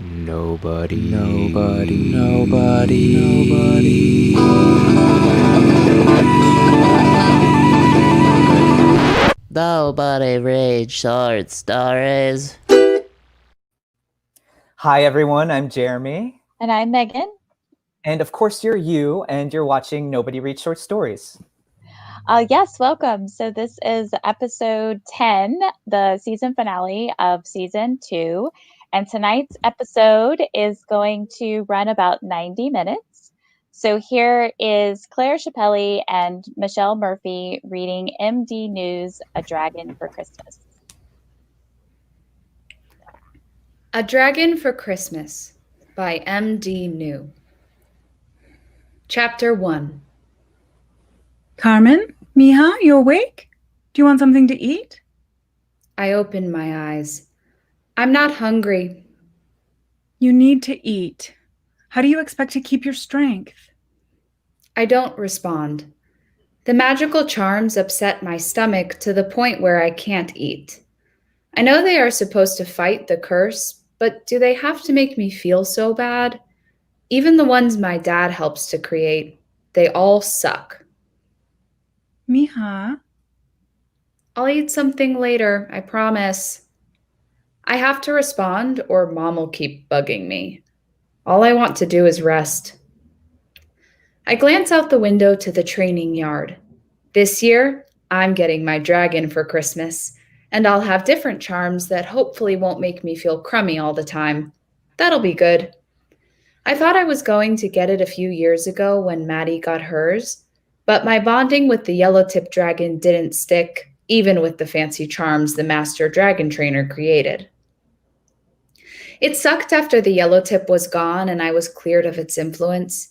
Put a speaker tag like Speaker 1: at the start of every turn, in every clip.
Speaker 1: Nobody.
Speaker 2: Nobody reads short stories.
Speaker 3: Hi, everyone. I'm Jeremy.
Speaker 4: And I'm Megan.
Speaker 3: And of course, you're you, and you're watching Nobody Reads Short Stories.
Speaker 4: Yes, welcome. So this is episode 10, the season finale of season 2. And tonight's episode is going to run about 90 minutes. So here is Claire Chapelli and Michelle Murphy reading MD News, A Dragon for Christmas.
Speaker 5: A Dragon for Christmas by M.D. New. Chapter 1.
Speaker 6: Carmen, mija, you awake? Do you want something to eat?
Speaker 5: I opened my eyes. I'm not hungry.
Speaker 6: You need to eat. How do you expect to keep your strength?
Speaker 5: I don't respond. The magical charms upset my stomach to the point where I can't eat. I know they are supposed to fight the curse, but do they have to make me feel so bad? Even the ones my dad helps to create, they all suck.
Speaker 6: Mija.
Speaker 5: I'll eat something later, I promise. I have to respond or Mom will keep bugging me. All I want to do is rest. I glance out the window to the training yard. This year, I'm getting my dragon for Christmas, and I'll have different charms that hopefully won't make me feel crummy all the time. That'll be good. I thought I was going to get it a few years ago when Maddie got hers, but my bonding with the yellow-tip dragon didn't stick, even with the fancy charms the master dragon trainer created. It sucked after the yellow-tip was gone and I was cleared of its influence.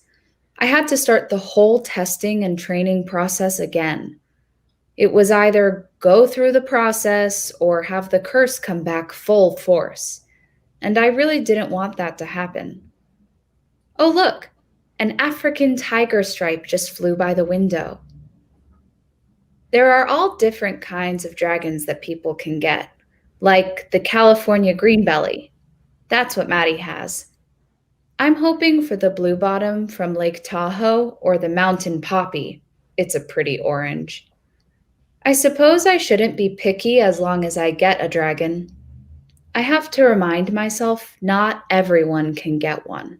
Speaker 5: I had to start the whole testing and training process again. It was either go through the process or have the curse come back full force, and I really didn't want that to happen. Oh, look, an African tiger stripe just flew by the window. There are all different kinds of dragons that people can get, like the California greenbelly. That's what Maddie has. I'm hoping for the blue bottom from Lake Tahoe or the mountain poppy. It's a pretty orange. I suppose I shouldn't be picky as long as I get a dragon. I have to remind myself not everyone can get one.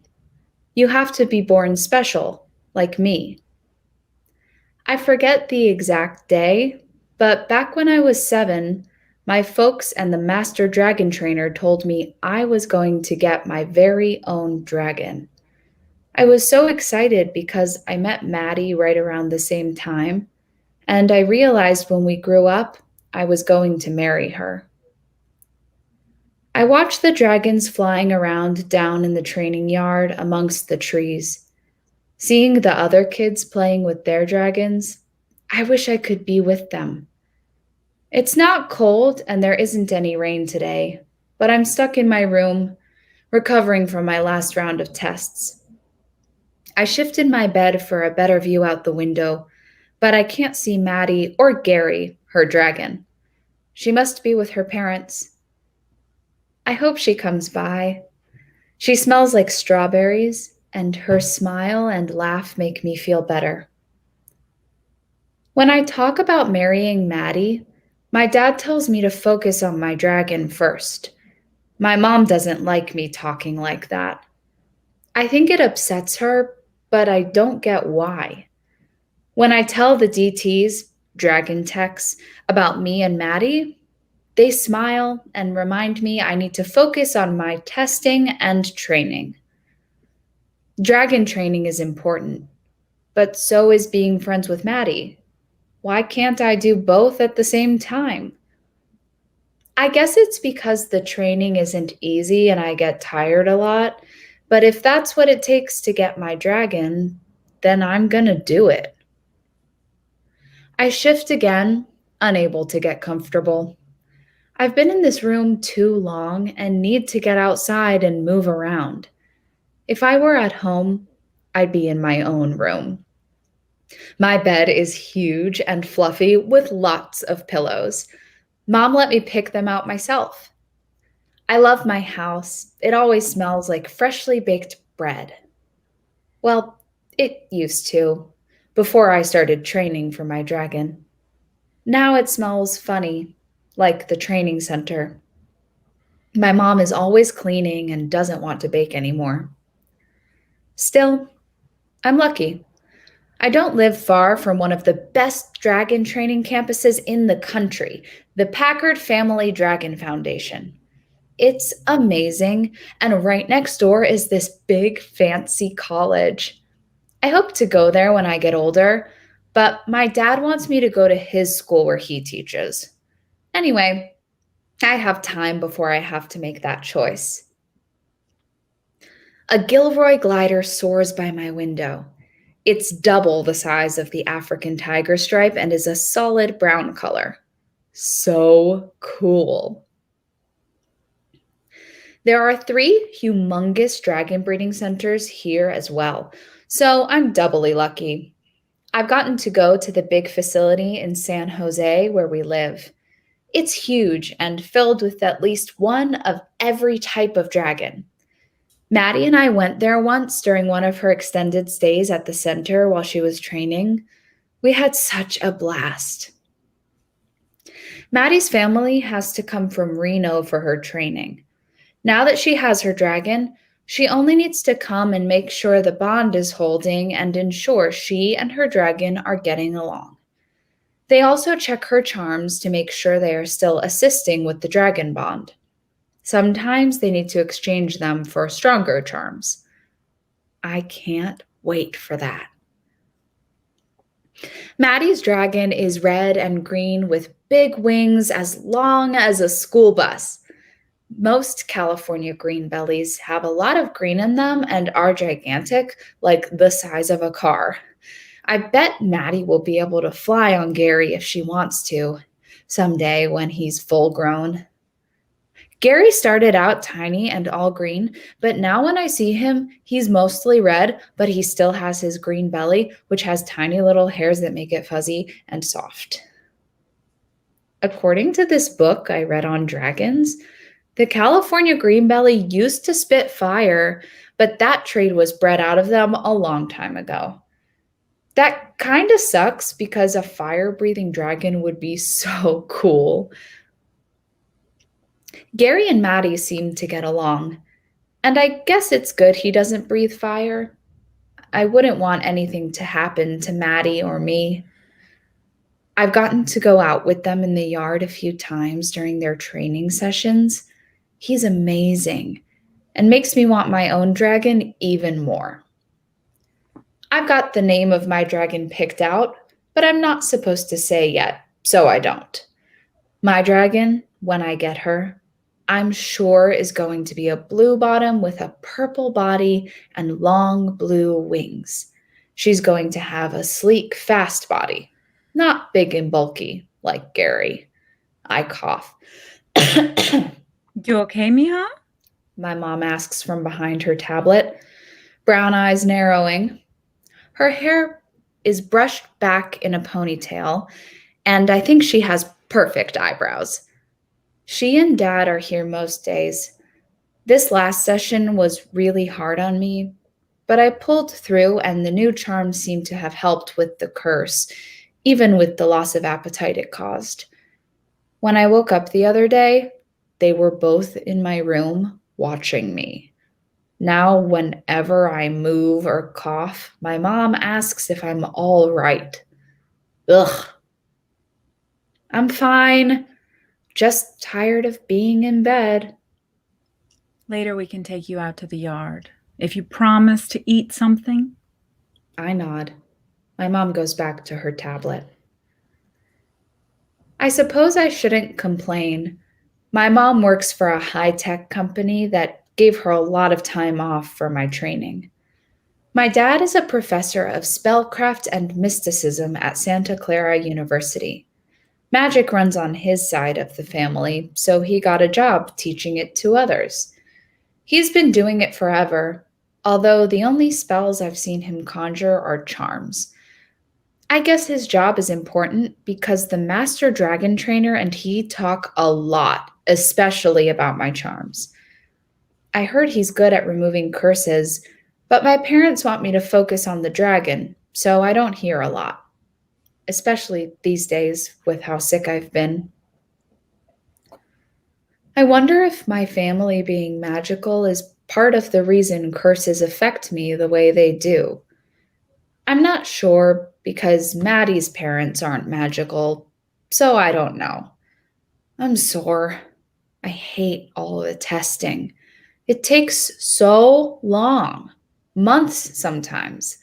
Speaker 5: You have to be born special, like me. I forget the exact day, but back when I was 7, my folks and the master dragon trainer told me I was going to get my very own dragon. I was so excited because I met Maddie right around the same time, and I realized when we grew up, I was going to marry her. I watched the dragons flying around down in the training yard amongst the trees. Seeing the other kids playing with their dragons, I wish I could be with them. It's not cold and there isn't any rain today, but I'm stuck in my room, recovering from my last round of tests. I shifted my bed for a better view out the window, but I can't see Maddie or Gary, her dragon. She must be with her parents. I hope she comes by. She smells like strawberries, and her smile and laugh make me feel better. When I talk about marrying Maddie, my dad tells me to focus on my dragon first. My mom doesn't like me talking like that. I think it upsets her, but I don't get why. When I tell the DTs, dragon techs, about me and Maddie, they smile and remind me I need to focus on my testing and training. Dragon training is important, but so is being friends with Maddie. Why can't I do both at the same time? I guess it's because the training isn't easy and I get tired a lot, but if that's what it takes to get my dragon, then I'm gonna do it. I shift again, unable to get comfortable. I've been in this room too long and need to get outside and move around. If I were at home, I'd be in my own room. My bed is huge and fluffy with lots of pillows. Mom let me pick them out myself. I love my house. It always smells like freshly baked bread. Well, it used to, before I started training for my dragon. Now it smells funny, like the training center. My mom is always cleaning and doesn't want to bake anymore. Still, I'm lucky. I don't live far from one of the best dragon training campuses in the country, the Packard Family Dragon Foundation. It's amazing, and right next door is this big, fancy college. I hope to go there when I get older, but my dad wants me to go to his school where he teaches. Anyway, I have time before I have to make that choice. A Gilroy glider soars by my window. It's double the size of the African tiger stripe and is a solid brown color. So cool. There are 3 humongous dragon breeding centers here as well, so I'm doubly lucky. I've gotten to go to the big facility in San Jose where we live. It's huge and filled with at least one of every type of dragon. Maddie and I went there once during one of her extended stays at the center while she was training. We had such a blast. Maddie's family has to come from Reno for her training. Now that she has her dragon, she only needs to come and make sure the bond is holding and ensure she and her dragon are getting along. They also check her charms to make sure they are still assisting with the dragon bond. Sometimes they need to exchange them for stronger charms. I can't wait for that. Maddie's dragon is red and green with big wings as long as a school bus. Most California green bellies have a lot of green in them and are gigantic, like the size of a car. I bet Maddie will be able to fly on Gary if she wants to, someday when he's full grown. Gary started out tiny and all green, but now when I see him, he's mostly red, but he still has his green belly, which has tiny little hairs that make it fuzzy and soft. According to this book I read on dragons, the California green belly used to spit fire, but that trait was bred out of them a long time ago. That kind of sucks because a fire-breathing dragon would be so cool. Gary and Maddie seem to get along, and I guess it's good he doesn't breathe fire. I wouldn't want anything to happen to Maddie or me. I've gotten to go out with them in the yard a few times during their training sessions. He's amazing and makes me want my own dragon even more. I've got the name of my dragon picked out, but I'm not supposed to say yet, so I don't. My dragon, when I get her, I'm sure is going to be a blue bottom with a purple body and long blue wings. She's going to have a sleek, fast body, not big and bulky like Gary. I cough.
Speaker 6: You okay, Mija?
Speaker 5: My mom asks from behind her tablet, brown eyes narrowing. Her hair is brushed back in a ponytail, and I think she has perfect eyebrows. She and Dad are here most days. This last session was really hard on me, but I pulled through, and the new charms seemed to have helped with the curse, even with the loss of appetite it caused. When I woke up the other day, they were both in my room watching me. Now, whenever I move or cough, my mom asks if I'm all right. Ugh. I'm fine. Just tired of being in bed.
Speaker 6: Later we can take you out to the yard. If you promise to eat something.
Speaker 5: I nod. My mom goes back to her tablet. I suppose I shouldn't complain. My mom works for a high-tech company that gave her a lot of time off for my training. My dad is a professor of spellcraft and mysticism at Santa Clara University. Magic runs on his side of the family, so he got a job teaching it to others. He's been doing it forever, although the only spells I've seen him conjure are charms. I guess his job is important because the master dragon trainer and he talk a lot, especially about my charms. I heard he's good at removing curses, but my parents want me to focus on the dragon, so I don't hear a lot, especially these days with how sick I've been. I wonder if my family being magical is part of the reason curses affect me the way they do. I'm not sure because Maddie's parents aren't magical, so I don't know. I'm sore. I hate all the testing. It takes so long, months sometimes.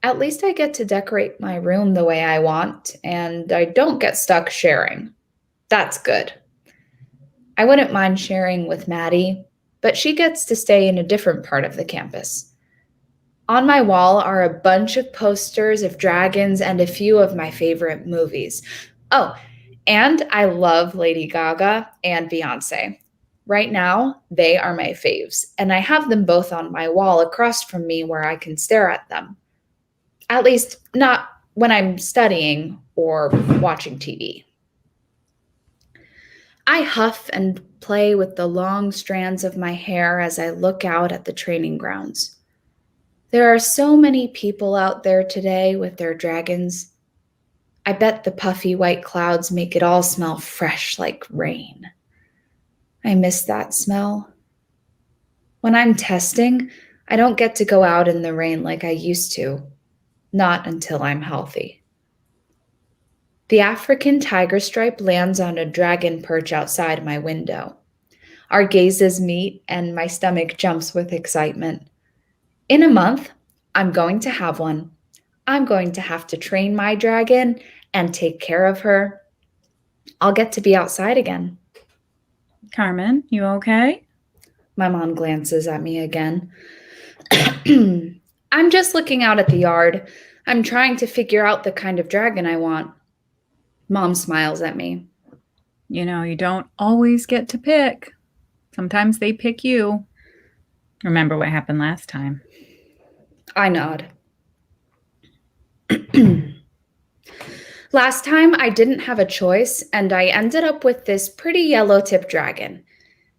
Speaker 5: At least I get to decorate my room the way I want, and I don't get stuck sharing. That's good. I wouldn't mind sharing with Maddie, but she gets to stay in a different part of the campus. On my wall are a bunch of posters of dragons and a few of my favorite movies. Oh, and I love Lady Gaga and Beyonce. Right now, they are my faves, and I have them both on my wall across from me where I can stare at them. At least, not when I'm studying or watching TV. I huff and play with the long strands of my hair as I look out at the training grounds. There are so many people out there today with their dragons. I bet the puffy white clouds make it all smell fresh like rain. I miss that smell. When I'm testing, I don't get to go out in the rain like I used to. Not until I'm healthy. The African tiger stripe lands on a dragon perch outside my window. Our gazes meet and my stomach jumps with excitement. In a month, I'm going to have one. I'm going to have to train my dragon and take care of her. I'll get to be outside again.
Speaker 6: Carmen, you okay?
Speaker 5: My mom glances at me again. I'm just looking out at the yard. I'm trying to figure out the kind of dragon I want. Mom smiles at me.
Speaker 6: You know, you don't always get to pick. Sometimes they pick you. Remember what happened last time.
Speaker 5: I nod. Last time I didn't have a choice and I ended up with this pretty yellow-tip dragon.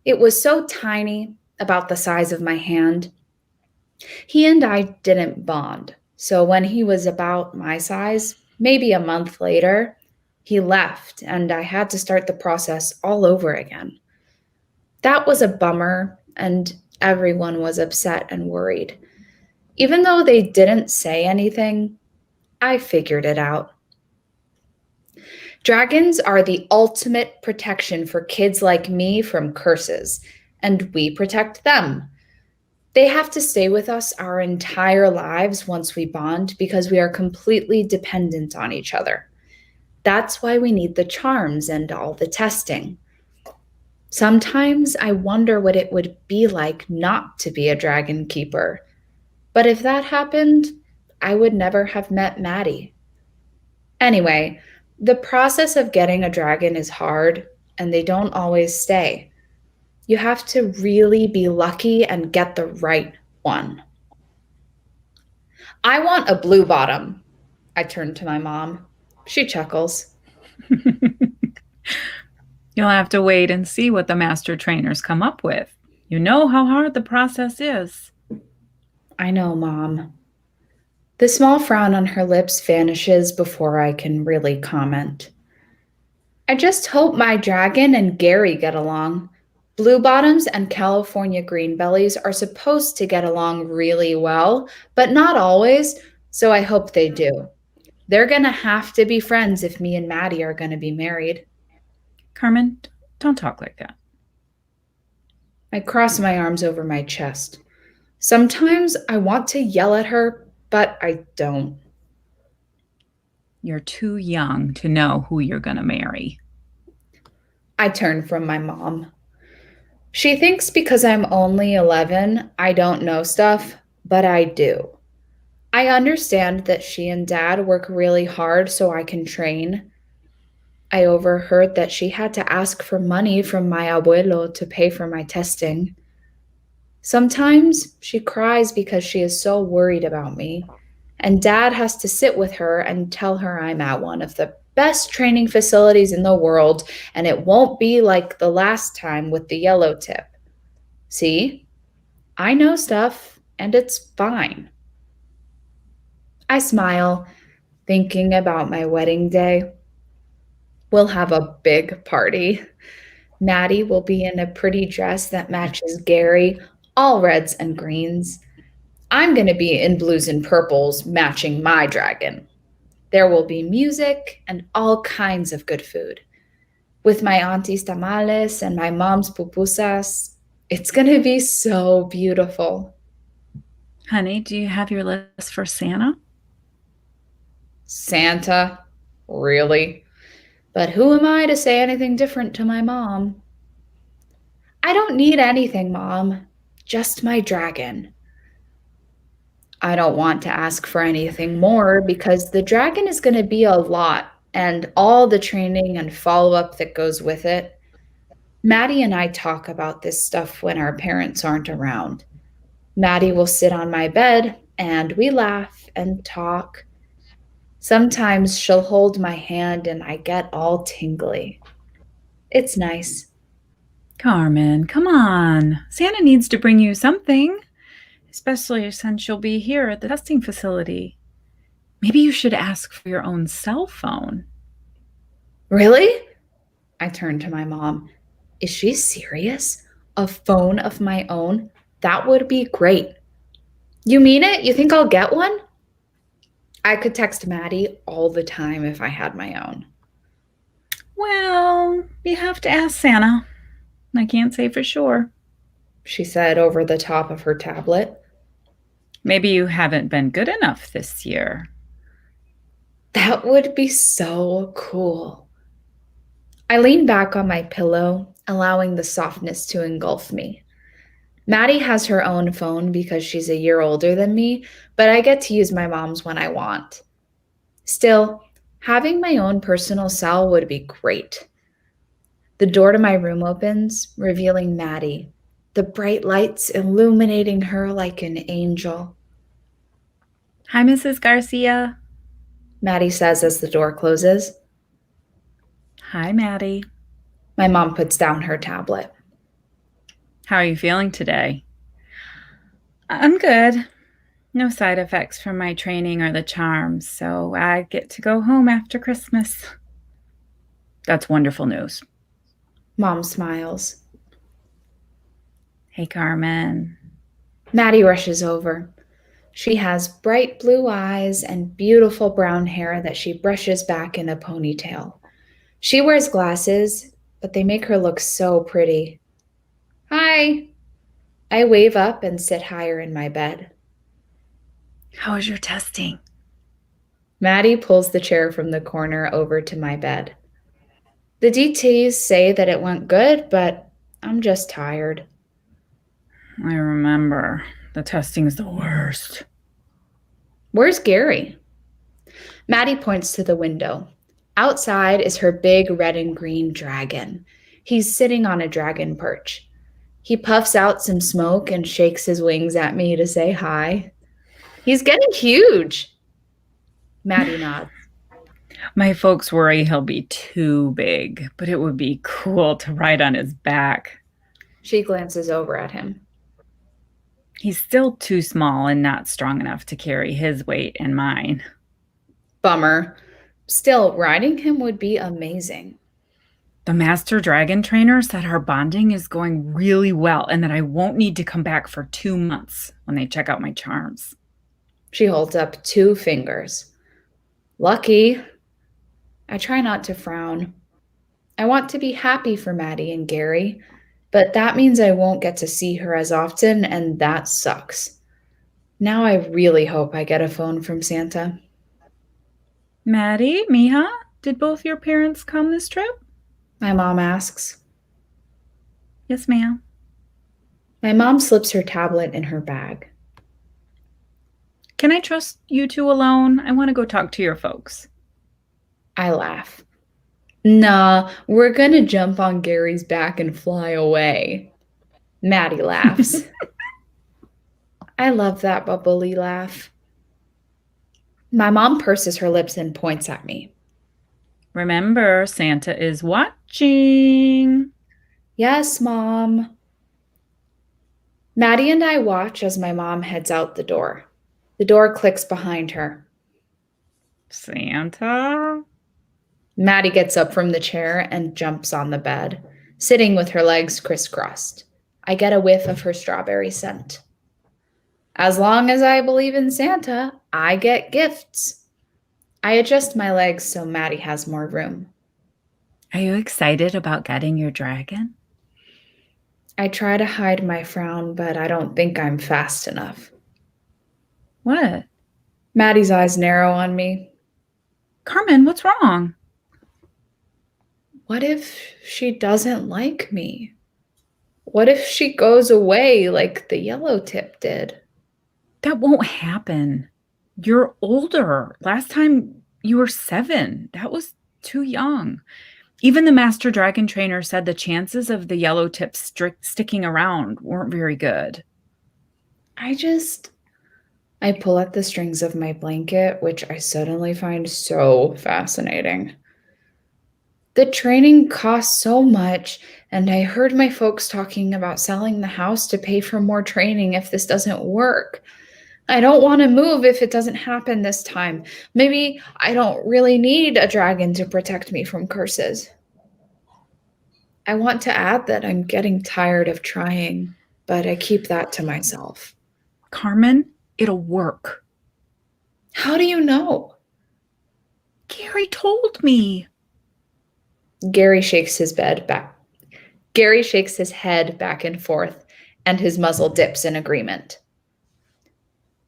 Speaker 5: It was so tiny, about the size of my hand. He and I didn't bond, so when he was about my size, maybe a month later, he left and I had to start the process all over again. That was a bummer and everyone was upset and worried. Even though they didn't say anything, I figured it out. Dragons are the ultimate protection for kids like me from curses, and we protect them. They have to stay with us our entire lives once we bond because we are completely dependent on each other. That's why we need the charms and all the testing. Sometimes I wonder what it would be like not to be a dragon keeper. But if that happened, I would never have met Maddie. Anyway, the process of getting a dragon is hard, and they don't always stay. You have to really be lucky and get the right one. I want a blue bottom. I turn to my mom. She chuckles.
Speaker 6: You'll have to wait and see what the master trainers come up with. You know how hard the process is.
Speaker 5: I know, Mom. The small frown on her lips vanishes before I can really comment. I just hope my dragon and Gary get along. Blue bottoms and California green bellies are supposed to get along really well, but not always, so I hope they do. They're going to have to be friends if me and Maddie are going to be married.
Speaker 6: Carmen, don't talk like that.
Speaker 5: I cross my arms over my chest. Sometimes I want to yell at her, but I don't.
Speaker 6: You're too young to know who you're going to marry.
Speaker 5: I turn from my mom. She thinks because I'm only 11, I don't know stuff, but I do. I understand that she and Dad work really hard so I can train. I overheard that she had to ask for money from my abuelo to pay for my testing. Sometimes she cries because she is so worried about me, And Dad has to sit with her and tell her I'm at one of the best training facilities in the world, and it won't be like the last time with the yellow tip. See? I know stuff, and it's fine. I smile, thinking about my wedding day. We'll have a big party. Maddie will be in a pretty dress that matches Gary, all reds and greens. I'm going to be in blues and purples, matching my dragon. There will be music and all kinds of good food. With my auntie's tamales and my mom's pupusas, it's going to be so beautiful.
Speaker 6: Honey, do you have your list for Santa?
Speaker 5: Santa? Really? But who am I to say anything different to my mom? I don't need anything, Mom. Just my dragon. I don't want to ask for anything more because the dragon is going to be a lot and all the training and follow-up that goes with it. Maddie and I talk about this stuff when our parents aren't around. Maddie will sit on my bed and we laugh and talk. Sometimes she'll hold my hand and I get all tingly. It's nice.
Speaker 6: Carmen, come on. Santa needs to bring you something, especially since you'll be here at the testing facility. Maybe you should ask for your own cell phone.
Speaker 5: Really? I turned to my mom. Is she serious? A phone of my own? That would be great. You mean it? You think I'll get one? I could text Maddie all the time if I had my own.
Speaker 6: Well, you have to ask Santa. I can't say for sure.
Speaker 5: She said over the top of her tablet.
Speaker 6: Maybe you haven't been good enough this year.
Speaker 5: That would be so cool. I leaned back on my pillow, allowing the softness to engulf me. Maddie has her own phone because she's a year older than me, but I get to use my mom's when I want. Still, having my own personal cell would be great. The door to my room opens, revealing Maddie, the bright lights illuminating her like an angel.
Speaker 6: Hi, Mrs. Garcia.
Speaker 5: Maddie says as the door closes.
Speaker 6: Hi, Maddie.
Speaker 5: My mom puts down her tablet.
Speaker 6: How are you feeling today? I'm good. No side effects from my training or the charms, so I get to go home after Christmas. That's wonderful news.
Speaker 5: Mom smiles.
Speaker 6: Hey, Carmen.
Speaker 5: Maddie rushes over. She has bright blue eyes and beautiful brown hair that she brushes back in a ponytail. She wears glasses, but they make her look so pretty. Hi. I wave up and sit higher in my bed.
Speaker 6: How was your testing?
Speaker 5: Maddie pulls the chair from the corner over to my bed. The DTs say that it went good, but I'm just tired.
Speaker 6: I remember. The testing's the worst.
Speaker 5: Where's Gary? Maddie points to the window. Outside is her big red and green dragon. He's sitting on a dragon perch. He puffs out some smoke and shakes his wings at me to say hi. He's getting huge. Maddie nods.
Speaker 6: My folks worry he'll be too big, but it would be cool to ride on his back.
Speaker 5: She glances over at him.
Speaker 6: He's still too small and not strong enough to carry his weight and mine.
Speaker 5: Bummer. Still, riding him would be amazing.
Speaker 6: The master dragon trainer said our bonding is going really well and that I won't need to come back for 2 months when they check out my charms.
Speaker 5: She holds up 2 fingers. Lucky. I try not to frown. I want to be happy for Maddie and Gary, but that means I won't get to see her as often, and that sucks. Now I really hope I get a phone from Santa.
Speaker 6: Maddie, Mija, did both your parents come this trip?
Speaker 5: My mom asks.
Speaker 6: Yes, ma'am.
Speaker 5: My mom slips her tablet in her bag.
Speaker 6: Can I trust you two alone? I want to go talk to your folks.
Speaker 5: I laugh. Nah, we're gonna jump on Gary's back and fly away. Maddie laughs. I love that bubbly laugh. My mom purses her lips and points at me.
Speaker 6: Remember, Santa is watching.
Speaker 5: Yes, Mom. Maddie and I watch as my mom heads out the door. The door clicks behind her.
Speaker 6: Santa?
Speaker 5: Maddie gets up from the chair and jumps on the bed, sitting with her legs crisscrossed. I get a whiff of her strawberry scent. As long as I believe in Santa, I get gifts. I adjust my legs so Maddie has more room.
Speaker 6: Are you excited about getting your dragon?
Speaker 5: I try to hide my frown, but I don't think I'm fast enough.
Speaker 6: What?
Speaker 5: Maddie's eyes narrow on me.
Speaker 6: Carmen, what's wrong?
Speaker 5: What if she doesn't like me? What if she goes away like the yellow tip did?
Speaker 6: That won't happen. You're older. Last time you were 7. That was too young. Even the master dragon trainer said the chances of the yellow tips sticking around weren't very good.
Speaker 5: I pull at the strings of my blanket, which I suddenly find so fascinating. The training costs so much, and I heard my folks talking about selling the house to pay for more training if this doesn't work. I don't want to move if it doesn't happen this time. Maybe I don't really need a dragon to protect me from curses. I want to add that I'm getting tired of trying, but I keep that to myself.
Speaker 6: Carmen, it'll work.
Speaker 5: How do you know?
Speaker 6: Gary told me.
Speaker 5: Gary shakes his head back and forth, and his muzzle dips in agreement.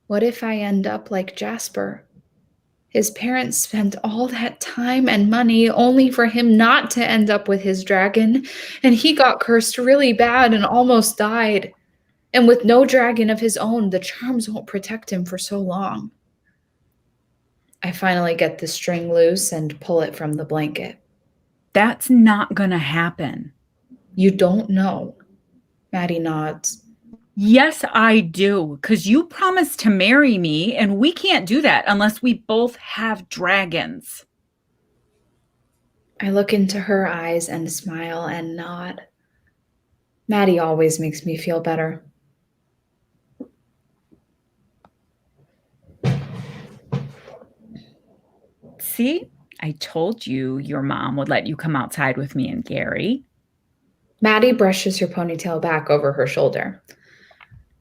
Speaker 5: What if I end up like Jasper? His parents spent all that time and money only for him not to end up with his dragon, and he got cursed really bad and almost died. And with no dragon of his own, the charms won't protect him for so long. I finally get the string loose and pull it from the blanket.
Speaker 6: That's not gonna happen.
Speaker 5: You don't know. Maddie nods.
Speaker 6: Yes, I do, because you promised to marry me, and we can't do that unless we both have dragons.
Speaker 5: I look into her eyes and smile and nod. Maddie always makes me feel better.
Speaker 6: See, I told you your mom would let you come outside with me and Gary.
Speaker 5: Maddie brushes her ponytail back over her shoulder.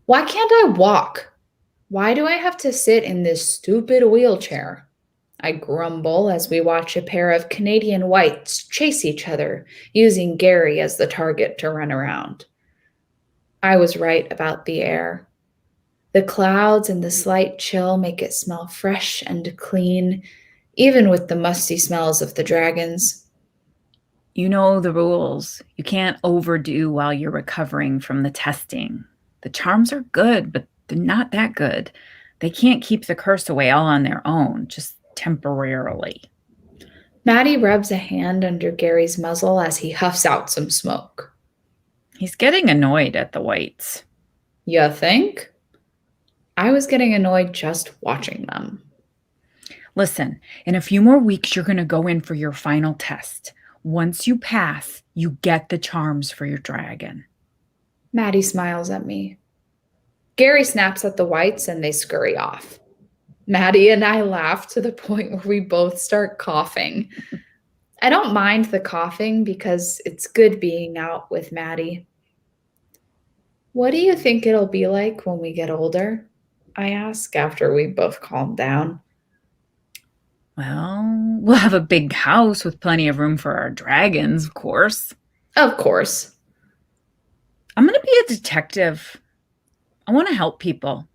Speaker 5: Why can't I walk? Why do I have to sit in this stupid wheelchair? I grumble as we watch a pair of Canadian whites chase each other, using Gary as the target to run around. I was right about the air. The clouds and the slight chill make it smell fresh and clean, even with the musty smells of the dragons.
Speaker 6: You know the rules. You can't overdo while you're recovering from the testing. The charms are good, but they're not that good. They can't keep the curse away all on their own, just temporarily.
Speaker 5: Maddie rubs a hand under Gary's muzzle as he huffs out some smoke.
Speaker 6: He's getting annoyed at the whites.
Speaker 5: You think? I was getting annoyed just watching them.
Speaker 6: Listen, in a few more weeks, you're going to go in for your final test. Once you pass, you get the charms for your dragon.
Speaker 5: Maddie smiles at me. Gary snaps at the whites and they scurry off. Maddie and I laugh to the point where we both start coughing. I don't mind the coughing because it's good being out with Maddie. What do you think it'll be like when we get older? I ask after we both calm down.
Speaker 6: Well, we'll have a big house with plenty of room for our dragons, of course.
Speaker 5: Of course.
Speaker 6: I'm going to be a detective. I want to help people.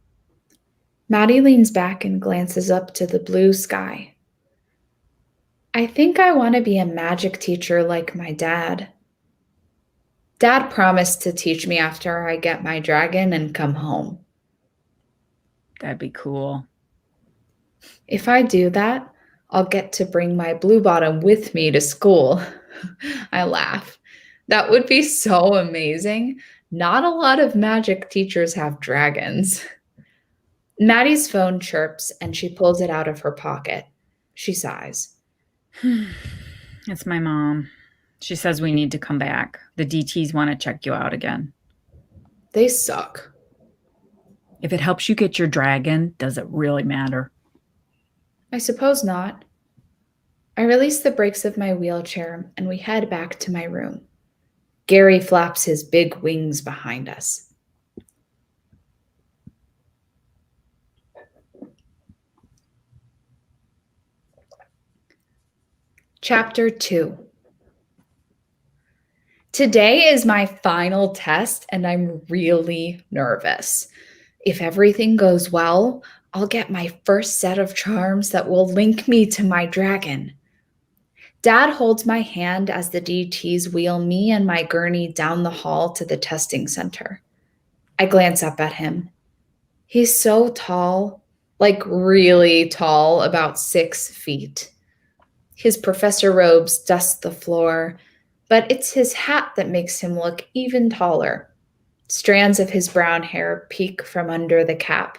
Speaker 5: Maddie leans back and glances up to the blue sky. I think I want to be a magic teacher like my dad. Dad promised to teach me after I get my dragon and come home.
Speaker 6: That'd be cool.
Speaker 5: If I do that, I'll get to bring my blue bottom with me to school. I laugh. That would be so amazing. Not a lot of magic teachers have dragons. Maddie's phone chirps and she pulls it out of her pocket. She sighs.
Speaker 6: It's my mom. She says we need to come back. The DTs want to check you out again.
Speaker 5: They suck.
Speaker 6: If it helps you get your dragon, does it really matter?
Speaker 5: I suppose not. I release the brakes of my wheelchair and we head back to my room. Gary flaps his big wings behind us. Chapter 2. Today is my final test and I'm really nervous. If everything goes well, I'll get my first set of charms that will link me to my dragon. Dad holds my hand as the DTs wheel me and my gurney down the hall to the testing center. I glance up at him. He's so tall, like really tall, about 6 feet. His professor robes dust the floor, but it's his hat that makes him look even taller. Strands of his brown hair peek from under the cap.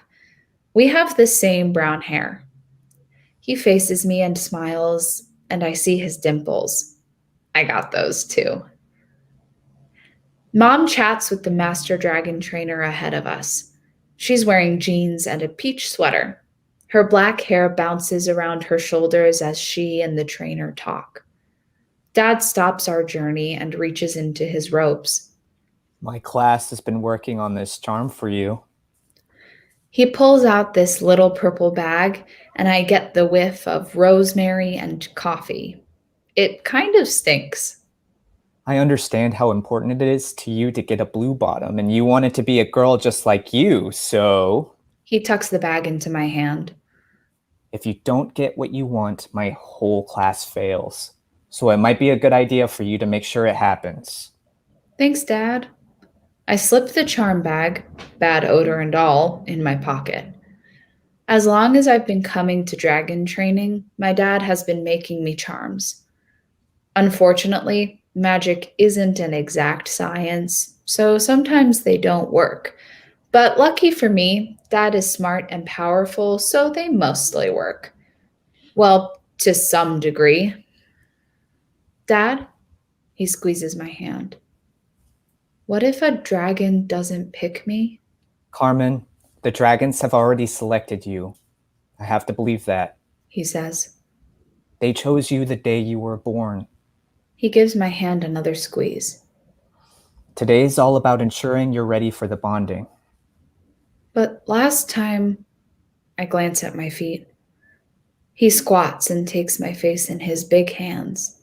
Speaker 5: We have the same brown hair. He faces me and smiles, and I see his dimples. I got those too. Mom chats with the master dragon trainer ahead of us. She's wearing jeans and a peach sweater. Her black hair bounces around her shoulders as she and the trainer talk. Dad stops our journey and reaches into his robes.
Speaker 3: My class has been working on this charm for you.
Speaker 5: He pulls out this little purple bag, and I get the whiff of rosemary and coffee. It kind of stinks.
Speaker 3: I understand how important it is to you to get a blue bottom, and you want it to be a girl just like you, so...
Speaker 5: He tucks the bag into my hand.
Speaker 3: If you don't get what you want, my whole class fails. So it might be a good idea for you to make sure it happens.
Speaker 5: Thanks, Dad. I slip the charm bag, bad odor and all, in my pocket. As long as I've been coming to dragon training, my dad has been making me charms. Unfortunately, magic isn't an exact science, so sometimes they don't work. But lucky for me, Dad is smart and powerful, so they mostly work. Well, to some degree. Dad? He squeezes my hand. What if a dragon doesn't pick me?
Speaker 3: Carmen, the dragons have already selected you. I have to believe that.
Speaker 5: He says.
Speaker 3: They chose you the day you were born.
Speaker 5: He gives my hand another squeeze.
Speaker 3: Today's all about ensuring you're ready for the bonding.
Speaker 5: But last time, I glance at my feet. He squats and takes my face in his big hands.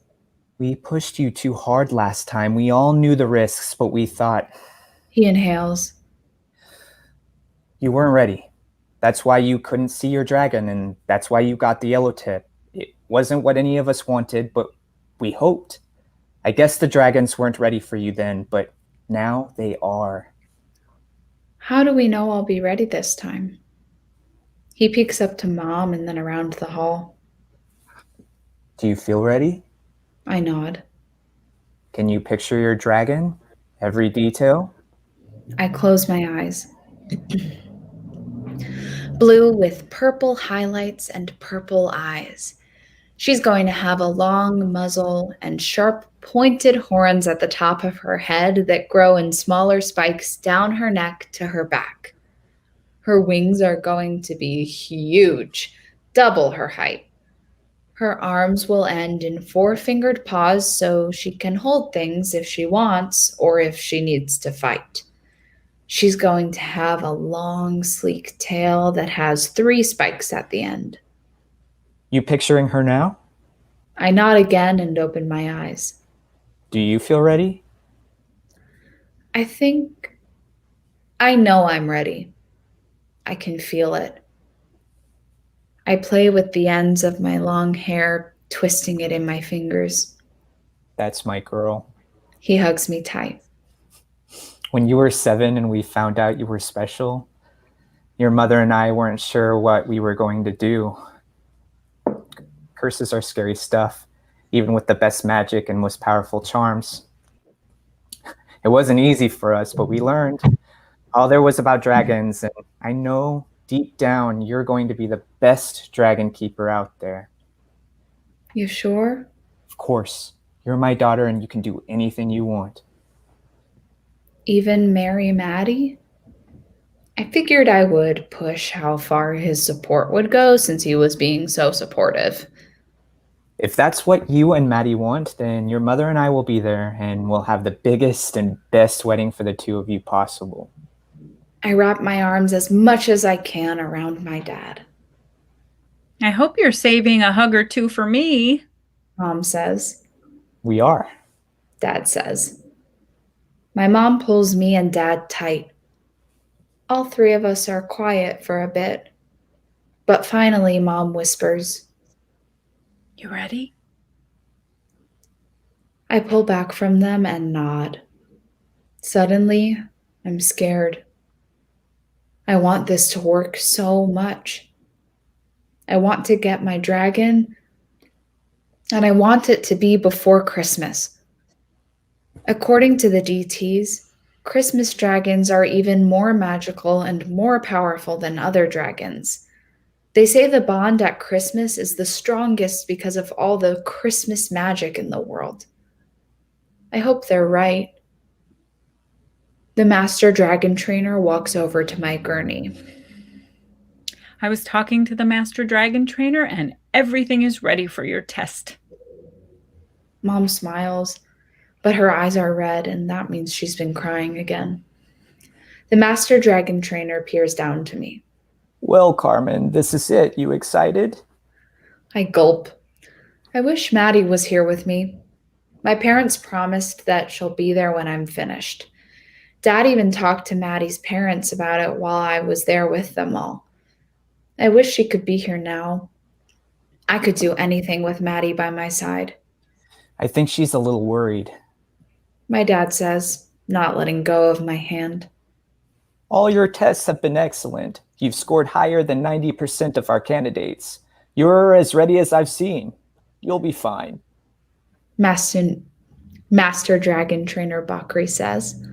Speaker 3: We pushed you too hard last time. We all knew the risks, but we thought...
Speaker 5: He inhales.
Speaker 3: You weren't ready. That's why you couldn't see your dragon, and that's why you got the yellow tip. It wasn't what any of us wanted, but we hoped. I guess the dragons weren't ready for you then, but now they are.
Speaker 5: How do we know I'll be ready this time? He peeks up to Mom and then around the hall.
Speaker 3: Do you feel ready?
Speaker 5: I nod.
Speaker 3: Can you picture your dragon? Every detail?
Speaker 5: I close my eyes. Blue with purple highlights and purple eyes. She's going to have a long muzzle and sharp, pointed horns at the top of her head that grow in smaller spikes down her neck to her back. Her wings are going to be huge, double her height. Her arms will end in 4-fingered paws so she can hold things if she wants or if she needs to fight. She's going to have a long, sleek tail that has 3 spikes at the end.
Speaker 3: You picturing her now?
Speaker 5: I nod again and open my eyes.
Speaker 3: Do you feel ready?
Speaker 5: I know I'm ready. I can feel it. I play with the ends of my long hair, twisting it in my fingers.
Speaker 3: That's my girl.
Speaker 5: He hugs me tight.
Speaker 3: When you were 7 and we found out you were special, your mother and I weren't sure what we were going to do. Curses are scary stuff, even with the best magic and most powerful charms. It wasn't easy for us, but we learned all there was about dragons, and I know Deep down, you're going to be the best dragon keeper out there.
Speaker 5: You sure?
Speaker 3: Of course. You're my daughter and you can do anything you want.
Speaker 5: Even marry Maddie? I figured I would push how far his support would go since he was being so supportive.
Speaker 3: If that's what you and Maddie want, then your mother and I will be there and we'll have the biggest and best wedding for the two of you possible.
Speaker 5: I wrap my arms as much as I can around my dad.
Speaker 6: I hope you're saving a hug or two for me.
Speaker 5: Mom says.
Speaker 3: We are.
Speaker 5: Dad says. My mom pulls me and Dad tight. All three of us are quiet for a bit. But finally, Mom whispers,
Speaker 6: You ready?
Speaker 5: I pull back from them and nod. Suddenly, I'm scared. I want this to work so much. I want to get my dragon, and I want it to be before Christmas. According to the DTs, Christmas dragons are even more magical and more powerful than other dragons. They say the bond at Christmas is the strongest because of all the Christmas magic in the world. I hope they're right. The master dragon trainer walks over to my gurney.
Speaker 6: I was talking to the master dragon trainer and everything is ready for your test.
Speaker 5: Mom smiles, but her eyes are red and that means she's been crying again. The master dragon trainer peers down to me.
Speaker 3: Well, Carmen, this is it. You excited?
Speaker 5: I gulp. I wish Maddie was here with me. My parents promised that she'll be there when I'm finished. Dad even talked to Maddie's parents about it while I was there with them all. I wish she could be here now. I could do anything with Maddie by my side.
Speaker 3: I think she's a little worried.
Speaker 5: My dad says, not letting go of my hand.
Speaker 3: All your tests have been excellent. You've scored higher than 90% of our candidates. You're as ready as I've seen. You'll be fine. Master
Speaker 5: Dragon Trainer Bakri says.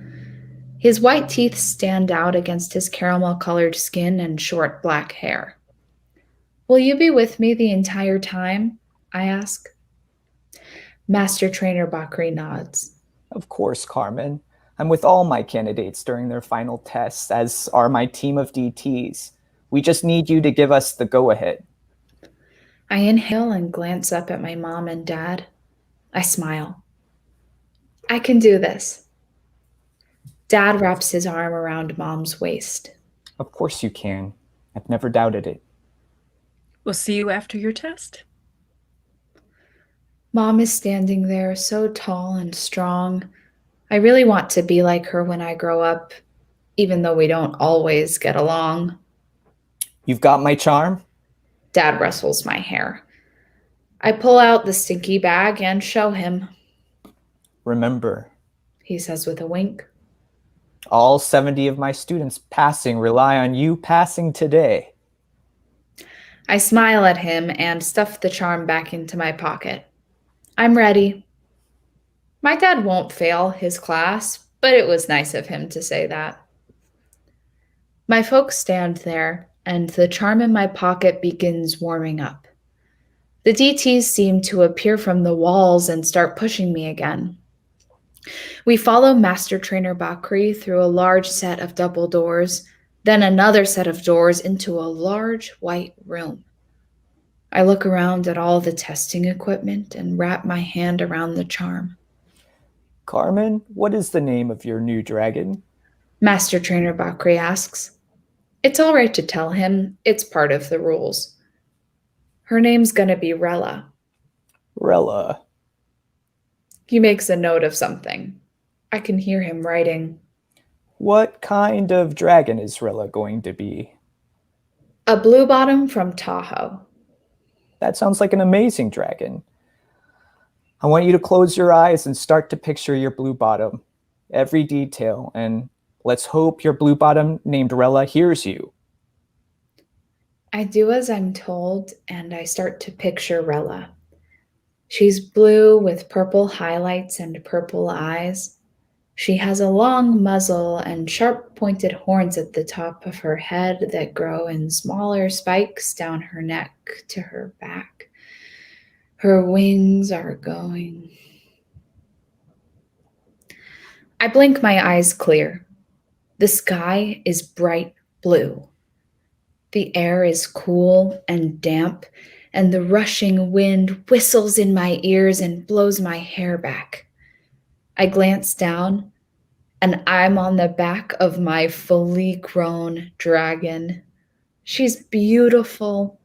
Speaker 5: His white teeth stand out against his caramel-colored skin and short black hair. Will you be with me the entire time? I ask. Master Trainer Bakri nods.
Speaker 3: Of course, Carmen. I'm with all my candidates during their final tests, as are my team of DTs. We just need you to give us the go-ahead.
Speaker 5: I inhale and glance up at my mom and dad. I smile. I can do this. Dad wraps his arm around Mom's waist.
Speaker 3: Of course you can. I've never doubted it.
Speaker 6: We'll see you after your test.
Speaker 5: Mom is standing there, so tall and strong. I really want to be like her when I grow up, even though we don't always get along.
Speaker 3: You've got my charm?
Speaker 5: Dad rustles my hair. I pull out the stinky bag and show him.
Speaker 3: Remember,
Speaker 5: he says with a wink.
Speaker 3: All 70 of my students passing rely on you passing today.
Speaker 5: I smile at him and stuff the charm back into my pocket. I'm ready. My dad won't fail his class, but it was nice of him to say that. My folks stand there, and the charm in my pocket begins warming up. The DTs seem to appear from the walls and start pushing me again. We follow Master Trainer Bakri through a large set of double doors, then another set of doors into a large white room. I look around at all the testing equipment and wrap my hand around the charm.
Speaker 3: Carmen, what is the name of your new dragon?
Speaker 5: Master Trainer Bakri asks. It's all right to tell him. It's part of the rules. Her name's gonna be Rella.
Speaker 3: Rella.
Speaker 5: He makes a note of something. I can hear him writing.
Speaker 3: What kind of dragon is Rella going to be?
Speaker 5: A blue bottom from Tahoe.
Speaker 3: That sounds like an amazing dragon. I want you to close your eyes and start to picture your blue bottom. Every detail, and let's hope your blue bottom named Rella hears you.
Speaker 5: I do as I'm told, and I start to picture Rella. She's blue with purple highlights and purple eyes. She has a long muzzle and sharp pointed horns at the top of her head that grow in smaller spikes down her neck to her back. Her wings are going. I blink my eyes clear. The sky is bright blue. The air is cool and damp, and the rushing wind whistles in my ears and blows my hair back. I glance down, and I'm on the back of my fully grown dragon. She's beautiful.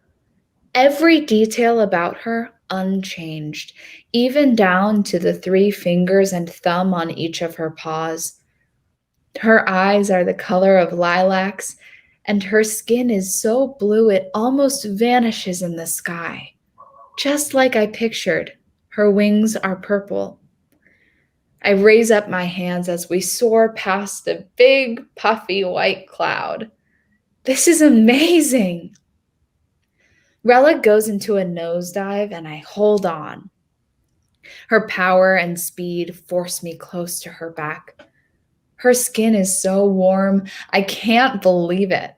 Speaker 5: Every detail about her unchanged, even down to the 3 fingers and thumb on each of her paws. Her eyes are the color of lilacs, and her skin is so blue it almost vanishes in the sky. Just like I pictured, her wings are purple. I raise up my hands as we soar past a big, puffy white cloud. This is amazing. Rella goes into a nosedive, and I hold on. Her power and speed force me close to her back. Her skin is so warm, I can't believe it.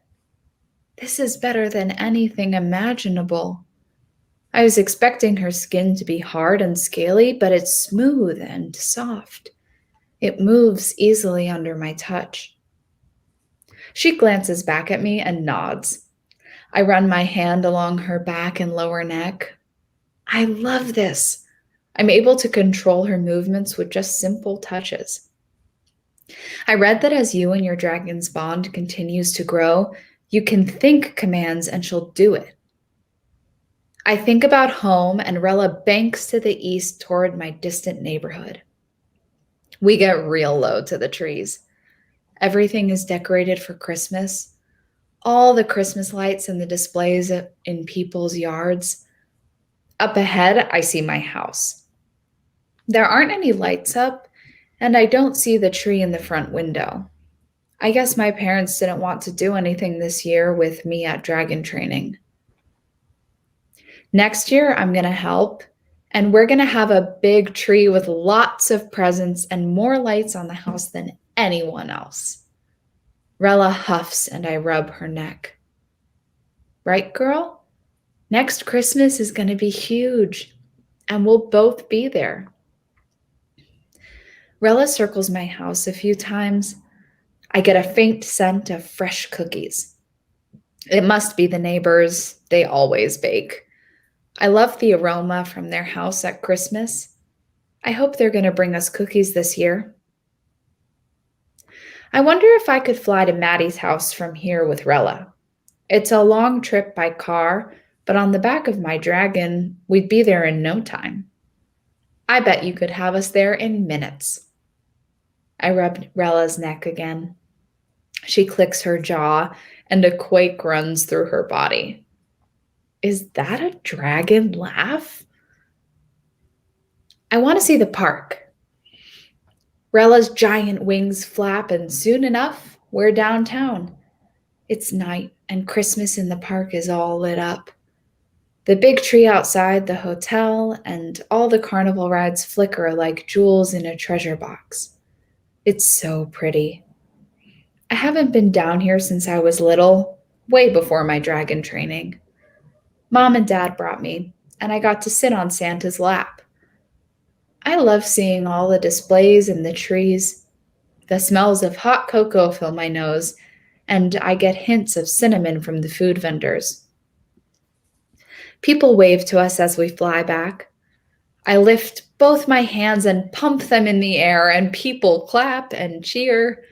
Speaker 5: This is better than anything imaginable. I was expecting her skin to be hard and scaly, but it's smooth and soft. It moves easily under my touch. She glances back at me and nods. I run my hand along her back and lower neck. I love this. I'm able to control her movements with just simple touches. I read that as you and your dragon's bond continues to grow, you can think commands and she'll do it. I think about home, and Rella banks to the east toward my distant neighborhood. We get real low to the trees. Everything is decorated for Christmas. All the Christmas lights and the displays in people's yards. Up ahead, I see my house. There aren't any lights up, and I don't see the tree in the front window. I guess my parents didn't want to do anything this year with me at dragon training. Next year, I'm going to help, and we're going to have a big tree with lots of presents and more lights on the house than anyone else. Rella huffs, and I rub her neck. Right, girl? Next Christmas is going to be huge, and we'll both be there. Rella circles my house a few times. I get a faint scent of fresh cookies. It must be the neighbors. They always bake. I love the aroma from their house at Christmas. I hope they're going to bring us cookies this year. I wonder if I could fly to Maddie's house from here with Rella. It's a long trip by car, but on the back of my dragon, we'd be there in no time. I bet you could have us there in minutes. I rub Rella's neck again. She clicks her jaw, and a quake runs through her body. Is that a dragon laugh? I want to see the park. Rella's giant wings flap, and soon enough, we're downtown. It's night, and Christmas in the park is all lit up. The big tree outside the hotel and all the carnival rides flicker like jewels in a treasure box. It's so pretty. I haven't been down here since I was little, way before my dragon training. Mom and Dad brought me, and I got to sit on Santa's lap. I love seeing all the displays and the trees. The smells of hot cocoa fill my nose, and I get hints of cinnamon from the food vendors. People wave to us as we fly back. I lift both my hands and pump them in the air, and people clap and cheer.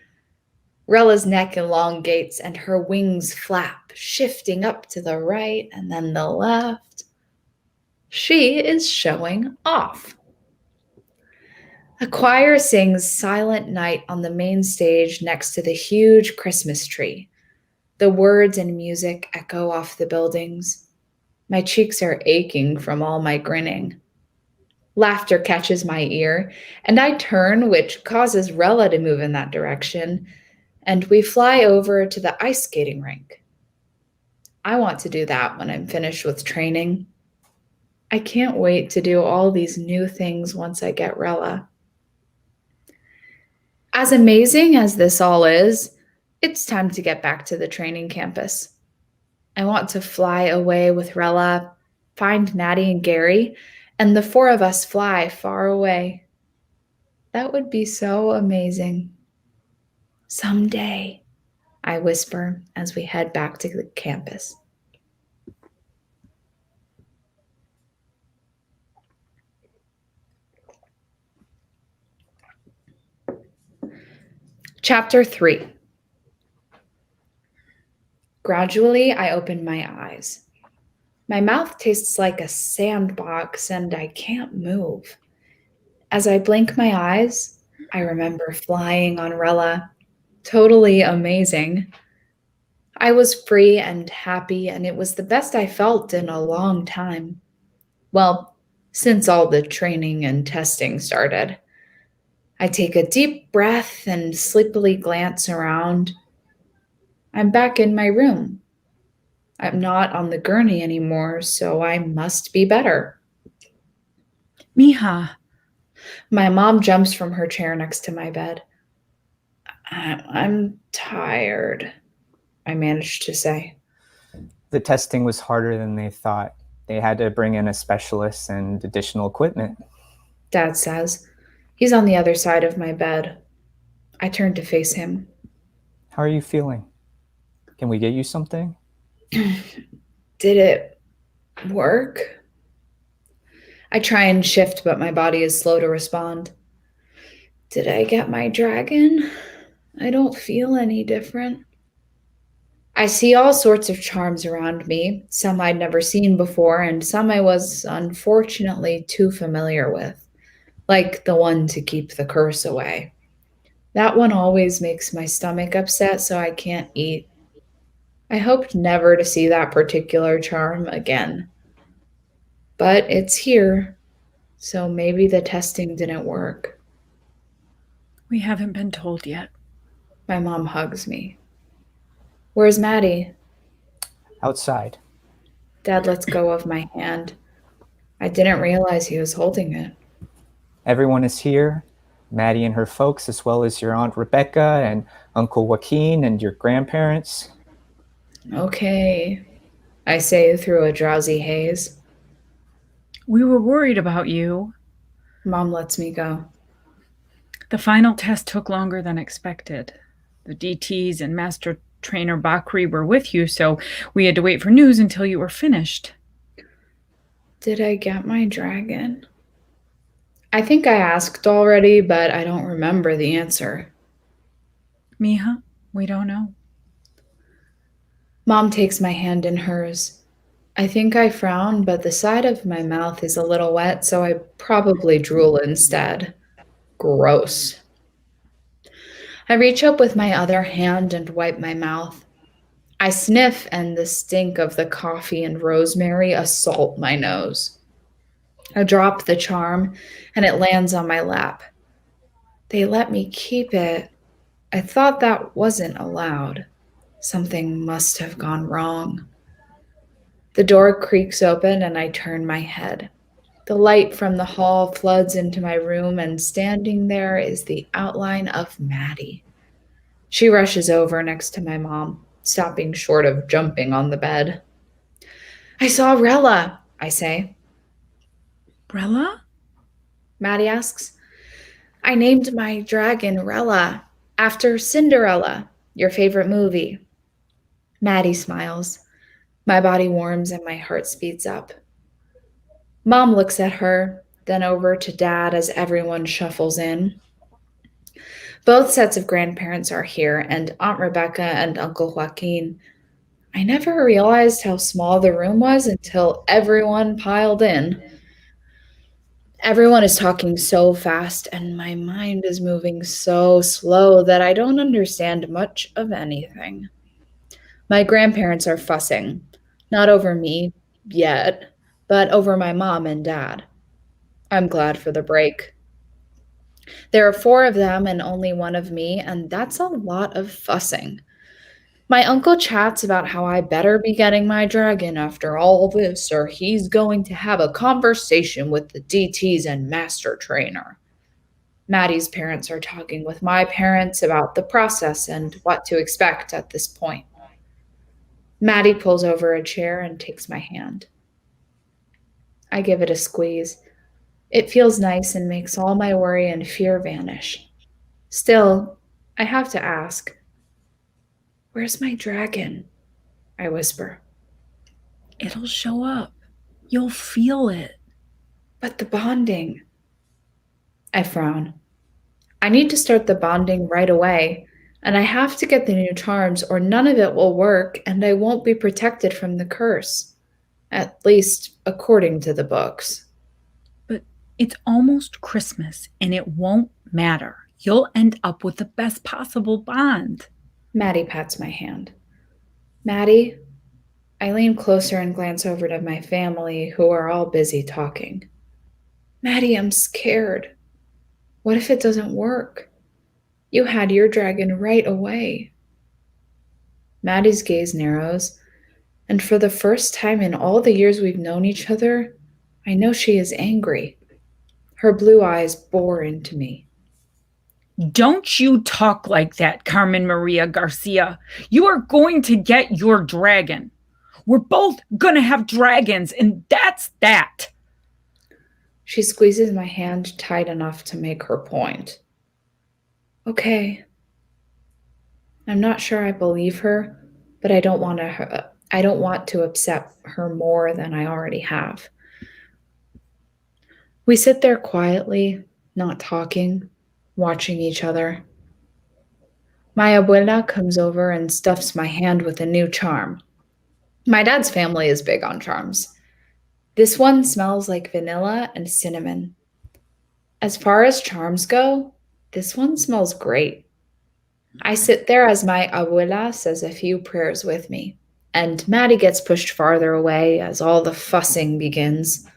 Speaker 5: Rella's neck elongates, and her wings flap, shifting up to the right and then the left. She is showing off. A choir sings Silent Night on the main stage next to the huge Christmas tree. The words and music echo off the buildings. My cheeks are aching from all my grinning. Laughter catches my ear, and I turn, which causes Rella to move in that direction, and we fly over to the ice skating rink. I want to do that when I'm finished with training. I can't wait to do all these new things once I get Rella. As amazing as this all is, it's time to get back to the training campus. I want to fly away with Rella, find Maddie and Gary, and the four of us fly far away. That would be so amazing. Someday, I whisper as we head back to the campus. Chapter 3. Gradually, I open my eyes. My mouth tastes like a sandbox and I can't move. As I blink my eyes, I remember flying on Rella. Totally amazing. I was free and happy, and it was the best I felt in a long time. Well, since all the training and testing started. I take a deep breath and sleepily glance around. I'm back in my room. I'm not on the gurney anymore, so I must be better.
Speaker 6: Mija.
Speaker 5: My mom jumps from her chair next to my bed. I'm tired, I managed to say.
Speaker 3: The testing was harder than they thought. They had to bring in a specialist and additional equipment.
Speaker 5: Dad says. He's on the other side of my bed. I turn to face him.
Speaker 3: How are you feeling? Can we get you something?
Speaker 5: Did it work? I try and shift, but my body is slow to respond. Did I get my dragon? I don't feel any different. I see all sorts of charms around me, some I'd never seen before, and some I was unfortunately too familiar with, like the one to keep the curse away. That one always makes my stomach upset, so I can't eat. I hoped never to see that particular charm again. But it's here, so maybe the testing didn't work.
Speaker 6: We haven't been told yet.
Speaker 5: My mom hugs me. Where's Maddie?
Speaker 3: Outside.
Speaker 5: Dad lets go of my hand. I didn't realize he was holding it.
Speaker 3: Everyone is here. Maddie and her folks, as well as your Aunt Rebecca and Uncle Joaquin and your grandparents.
Speaker 5: Okay, I say through a drowsy haze.
Speaker 6: We were worried about you.
Speaker 5: Mom lets me go.
Speaker 6: The final test took longer than expected. The DTs and Master Trainer Bakri were with you, so we had to wait for news until you were finished.
Speaker 5: Did I get my dragon? I think I asked already, but I don't remember the answer.
Speaker 6: Mija, we don't know.
Speaker 5: Mom takes my hand in hers. I think I frown, but the side of my mouth is a little wet, so I probably drool instead. Gross. I reach up with my other hand and wipe my mouth. I sniff, and the stink of the coffee and rosemary assault my nose. I drop the charm, and it lands on my lap. They let me keep it. I thought that wasn't allowed. Something must have gone wrong. The door creaks open, and I turn my head. The light from the hall floods into my room, and standing there is the outline of Maddie. She rushes over next to my mom, stopping short of jumping on the bed. I saw Rella, I say.
Speaker 6: Rella?
Speaker 5: Maddie asks. I named my dragon Rella, after Cinderella, your favorite movie. Maddie smiles. My body warms and my heart speeds up. Mom looks at her, then over to Dad as everyone shuffles in. Both sets of grandparents are here, and Aunt Rebecca and Uncle Joaquin. I never realized how small the room was until everyone piled in. Everyone is talking so fast, and my mind is moving so slow that I don't understand much of anything. My grandparents are fussing, not over me yet, but over my mom and dad. I'm glad for the break. There are 4 of them and only 1 of me, and that's a lot of fussing. My uncle chats about how I better be getting my dragon after all this, or he's going to have a conversation with the DTs and master trainer. Maddie's parents are talking with my parents about the process and what to expect at this point. Maddie pulls over a chair and takes my hand. I give it a squeeze. It feels nice and makes all my worry and fear vanish. Still, I have to ask, "Where's my dragon?" I whisper.
Speaker 6: It'll show up. You'll feel it.
Speaker 5: But the bonding. I frown. I need to start the bonding right away, and I have to get the new charms or none of it will work and I won't be protected from the curse. At least, according to the books.
Speaker 6: But it's almost Christmas and it won't matter. You'll end up with the best possible bond.
Speaker 5: Maddie pats my hand. Maddie, I lean closer and glance over to my family, who are all busy talking. Maddie, I'm scared. What if it doesn't work? You had your dragon right away. Maddie's gaze narrows, and for the first time in all the years we've known each other, I know she is angry. Her blue eyes bore into me.
Speaker 6: Don't you talk like that, Carmen Maria Garcia. You are going to get your dragon. We're both gonna have dragons, and that's that.
Speaker 5: She squeezes my hand tight enough to make her point. Okay. I'm not sure I believe her, but I don't want to upset her more than I already have. We sit there quietly, not talking, watching each other. My abuela comes over and stuffs my hand with a new charm. My dad's family is big on charms. This one smells like vanilla and cinnamon. As far as charms go, this one smells great. I sit there as my abuela says a few prayers with me, and Maddie gets pushed farther away as all the fussing begins.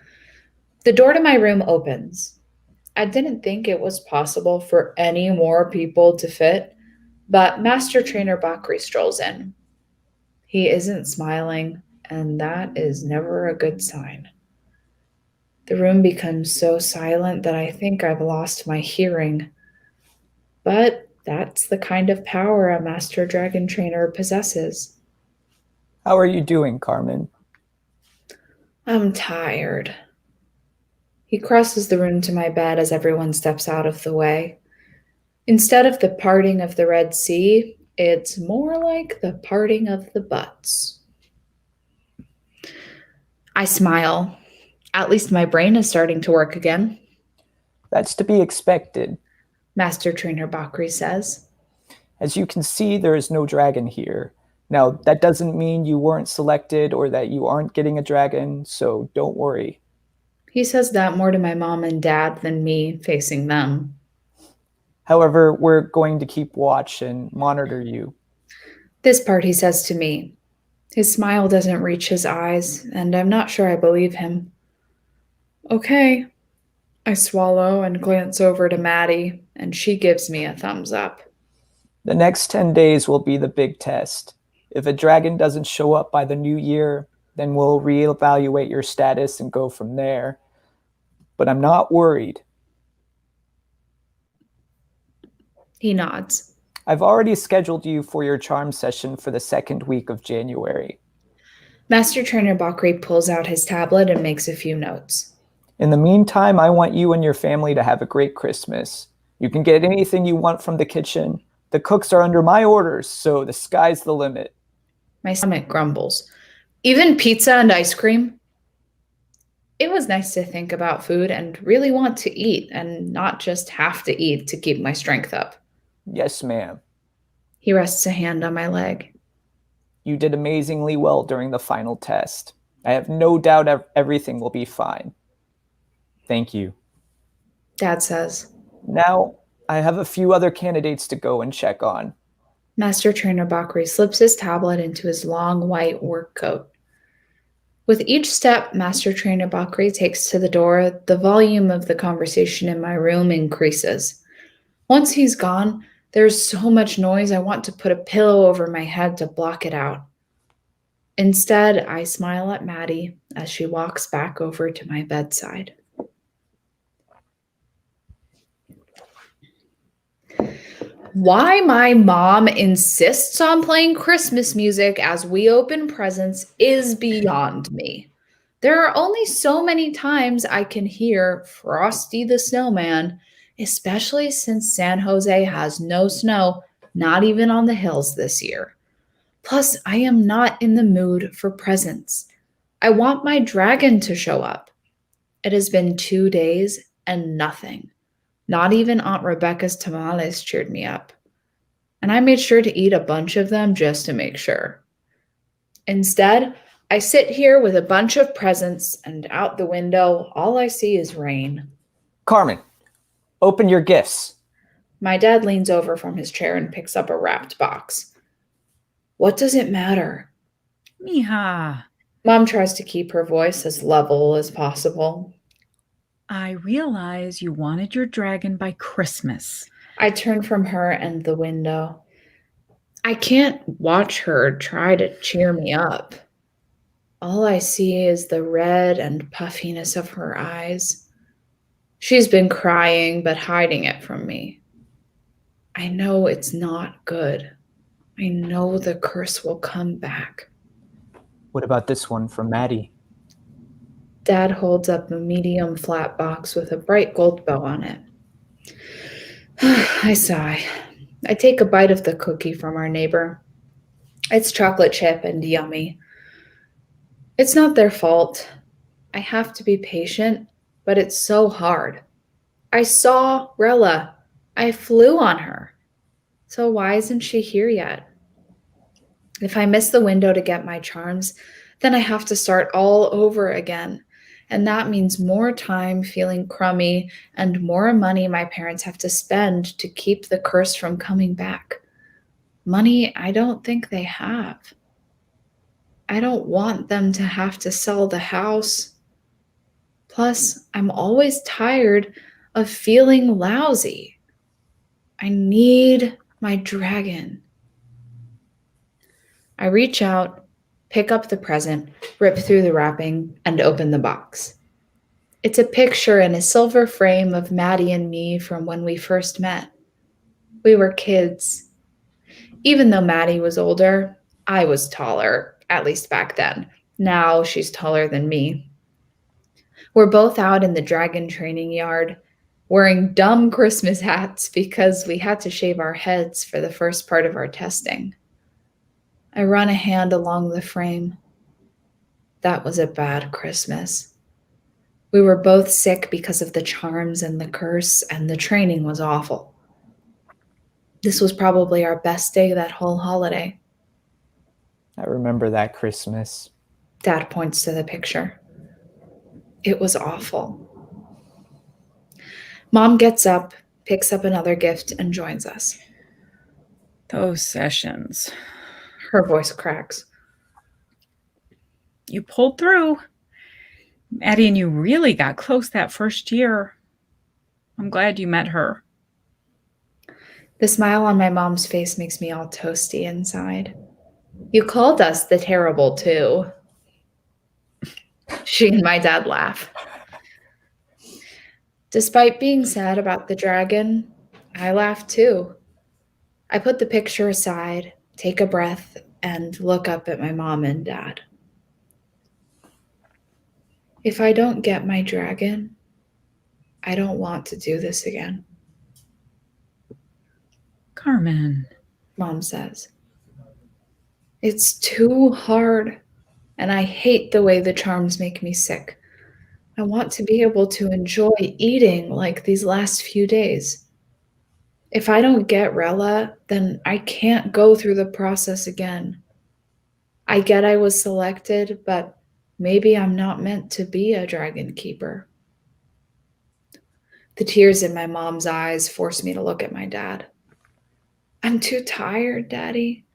Speaker 5: The door to my room opens. I didn't think it was possible for any more people to fit, but Master Trainer Bakri strolls in. He isn't smiling, and that is never a good sign. The room becomes so silent that I think I've lost my hearing. But that's the kind of power a Master Dragon Trainer possesses.
Speaker 3: How are you doing, Carmen?
Speaker 5: I'm tired. He crosses the room to my bed as everyone steps out of the way. Instead of the parting of the Red Sea, it's more like the parting of the butts. I smile. At least my brain is starting to work again.
Speaker 3: That's to be expected.
Speaker 5: Master Trainer Bakri says.
Speaker 3: As you can see, there is no dragon here. Now, that doesn't mean you weren't selected or that you aren't getting a dragon, so don't worry.
Speaker 5: He says that more to my mom and dad than me facing them.
Speaker 3: However, we're going to keep watch and monitor you.
Speaker 5: This part he says to me. His smile doesn't reach his eyes, and I'm not sure I believe him. Okay. I swallow and glance over to Maddie, and she gives me a thumbs up.
Speaker 3: The next 10 days will be the big test. If a dragon doesn't show up by the new year, then we'll reevaluate your status and go from there. But I'm not worried.
Speaker 5: He nods.
Speaker 3: I've already scheduled you for your charm session for the second week of January.
Speaker 5: Master Trainer Bakri pulls out his tablet and makes a few notes.
Speaker 3: In the meantime, I want you and your family to have a great Christmas. You can get anything you want from the kitchen. The cooks are under my orders, so the sky's the limit.
Speaker 5: My stomach grumbles. Even pizza and ice cream? It was nice to think about food and really want to eat and not just have to eat to keep my strength up.
Speaker 3: Yes, ma'am.
Speaker 5: He rests a hand on my leg.
Speaker 3: You did amazingly well during the final test. I have no doubt everything will be fine. Thank you.
Speaker 5: Dad says.
Speaker 3: Now, I have a few other candidates to go and check on.
Speaker 5: Master Trainer Bakri slips his tablet into his long white work coat. With each step Master Trainer Bakri takes to the door, the volume of the conversation in my room increases. Once he's gone, there's so much noise I want to put a pillow over my head to block it out. Instead, I smile at Maddie as she walks back over to my bedside. Why my mom insists on playing Christmas music as we open presents is beyond me. There are only so many times I can hear Frosty the Snowman, especially since San Jose has no snow, not even on the hills this year. Plus, I am not in the mood for presents. I want my dragon to show up. It has been 2 days and nothing. Not even Aunt Rebecca's tamales cheered me up. And I made sure to eat a bunch of them just to make sure. Instead, I sit here with a bunch of presents, and out the window, all I see is rain.
Speaker 3: Carmen, open your gifts.
Speaker 5: My dad leans over from his chair and picks up a wrapped box. What does it matter?
Speaker 6: Mija,
Speaker 5: Mom tries to keep her voice as level as possible.
Speaker 6: I realize you wanted your dragon by Christmas.
Speaker 5: I turn from her and the window. I can't watch her try to cheer me up. All I see is the red and puffiness of her eyes. She's been crying, but hiding it from me. I know it's not good. I know the curse will come back.
Speaker 3: What about this one from Maddie?
Speaker 5: Dad holds up a medium flat box with a bright gold bow on it. I sigh. I take a bite of the cookie from our neighbor. It's chocolate chip and yummy. It's not their fault. I have to be patient, but it's so hard. I saw Rella. I flew on her. So why isn't she here yet? If I miss the window to get my charms, then I have to start all over again. And that means more time feeling crummy and more money my parents have to spend to keep the curse from coming back. Money I don't think they have. I don't want them to have to sell the house. Plus, I'm always tired of feeling lousy. I need my dragon. I reach out, pick up the present, rip through the wrapping, and open the box. It's a picture in a silver frame of Maddie and me from when we first met. We were kids. Even though Maddie was older, I was taller, at least back then. Now she's taller than me. We're both out in the dragon training yard, wearing dumb Christmas hats because we had to shave our heads for the first part of our testing. I run a hand along the frame. That was a bad Christmas. We were both sick because of the charms and the curse, and the training was awful. This was probably our best day that whole holiday.
Speaker 3: I remember that Christmas.
Speaker 5: Dad points to the picture. It was awful. Mom gets up, picks up another gift, and joins us.
Speaker 6: Those sessions.
Speaker 5: Her voice cracks.
Speaker 6: You pulled through. Maddie and you really got close that first year. I'm glad you met her.
Speaker 5: The smile on my mom's face makes me all toasty inside. You called us the terrible too. She and my dad laugh. Despite being sad about the dragon, I laugh too. I put the picture aside, take a breath, and look up at my mom and dad. If I don't get my dragon, I don't want to do this again.
Speaker 6: Carmen.
Speaker 5: Mom says. It's too hard, and I hate the way the charms make me sick. I want to be able to enjoy eating like these last few days. If I don't get Rella, then I can't go through the process again. I get I was selected, but maybe I'm not meant to be a dragon keeper. The tears in my mom's eyes force me to look at my dad. I'm too tired, Daddy.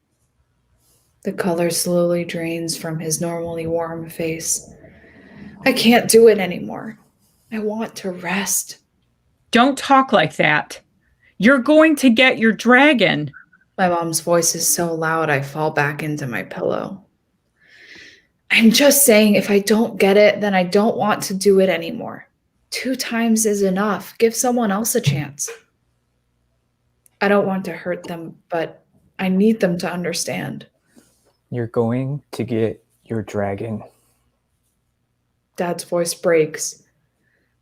Speaker 5: The color slowly drains from his normally warm face. I can't do it anymore. I want to rest.
Speaker 6: Don't talk like that. You're going to get your dragon.
Speaker 5: My mom's voice is so loud I fall back into my pillow. I'm just saying if I don't get it, then I don't want to do it anymore. 2 times is enough. Give someone else a chance. I don't want to hurt them, but I need them to understand.
Speaker 3: You're going to get your dragon.
Speaker 5: Dad's voice breaks,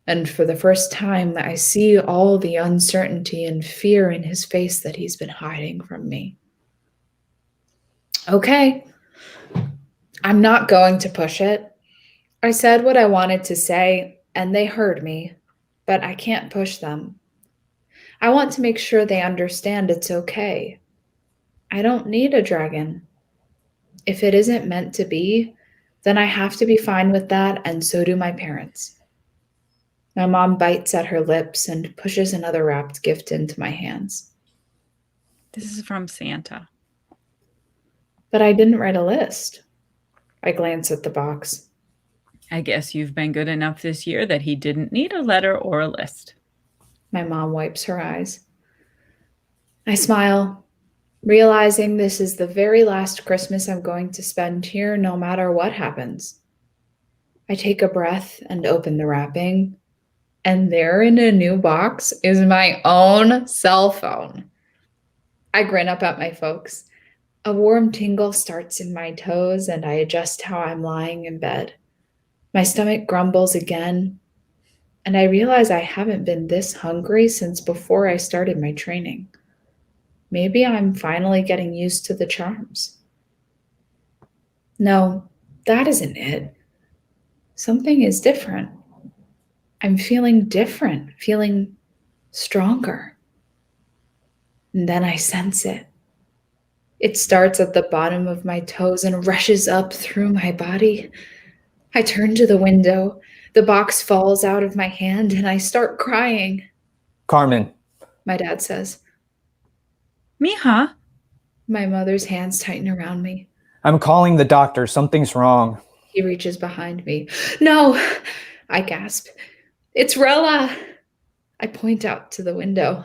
Speaker 5: and for the first time, I see all the uncertainty and fear in his face that he's been hiding from me. Okay, I'm not going to push it. I said what I wanted to say, and they heard me, but I can't push them. I want to make sure they understand it's okay. I don't need a dragon. If it isn't meant to be, then I have to be fine with that, and so do my parents. My mom bites at her lips and pushes another wrapped gift into my hands.
Speaker 6: This is from Santa.
Speaker 5: But I didn't write a list. I glance at the box.
Speaker 6: I guess you've been good enough this year that he didn't need a letter or a list.
Speaker 5: My mom wipes her eyes. I smile, realizing this is the very last Christmas I'm going to spend here no matter what happens. I take a breath and open the wrapping, and there in a new box is my own cell phone. I grin up at my folks. A warm tingle starts in my toes, and I adjust how I'm lying in bed. My stomach grumbles again, and I realize I haven't been this hungry since before I started my training. Maybe I'm finally getting used to the charms. No, that isn't it. Something is different. I'm feeling different, feeling stronger. And then I sense it. It starts at the bottom of my toes and rushes up through my body. I turn to the window. The box falls out of my hand and I start crying.
Speaker 3: Carmen.
Speaker 5: My dad says.
Speaker 6: Mija.
Speaker 5: My mother's hands tighten around me.
Speaker 3: I'm calling the doctor. Something's wrong.
Speaker 5: He reaches behind me. No, I gasp. It's Rella. I point out to the window.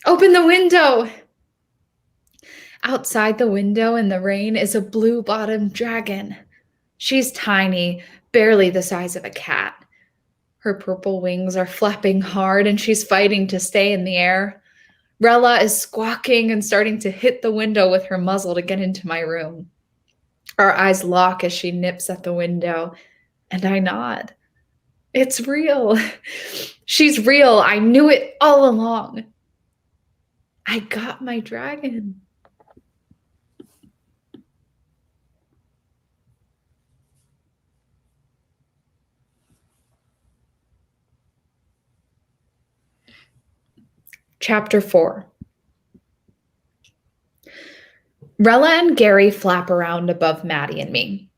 Speaker 5: Open the window. Outside the window in the rain is a blue-bottomed dragon. She's tiny, barely the size of a cat. Her purple wings are flapping hard and she's fighting to stay in the air. Rella is squawking and starting to hit the window with her muzzle to get into my room. Our eyes lock as she nips at the window, and I nod. It's real. She's real. I knew it all along. I got my dragon. Chapter 4. Rella and Gary flap around above Maddie and me.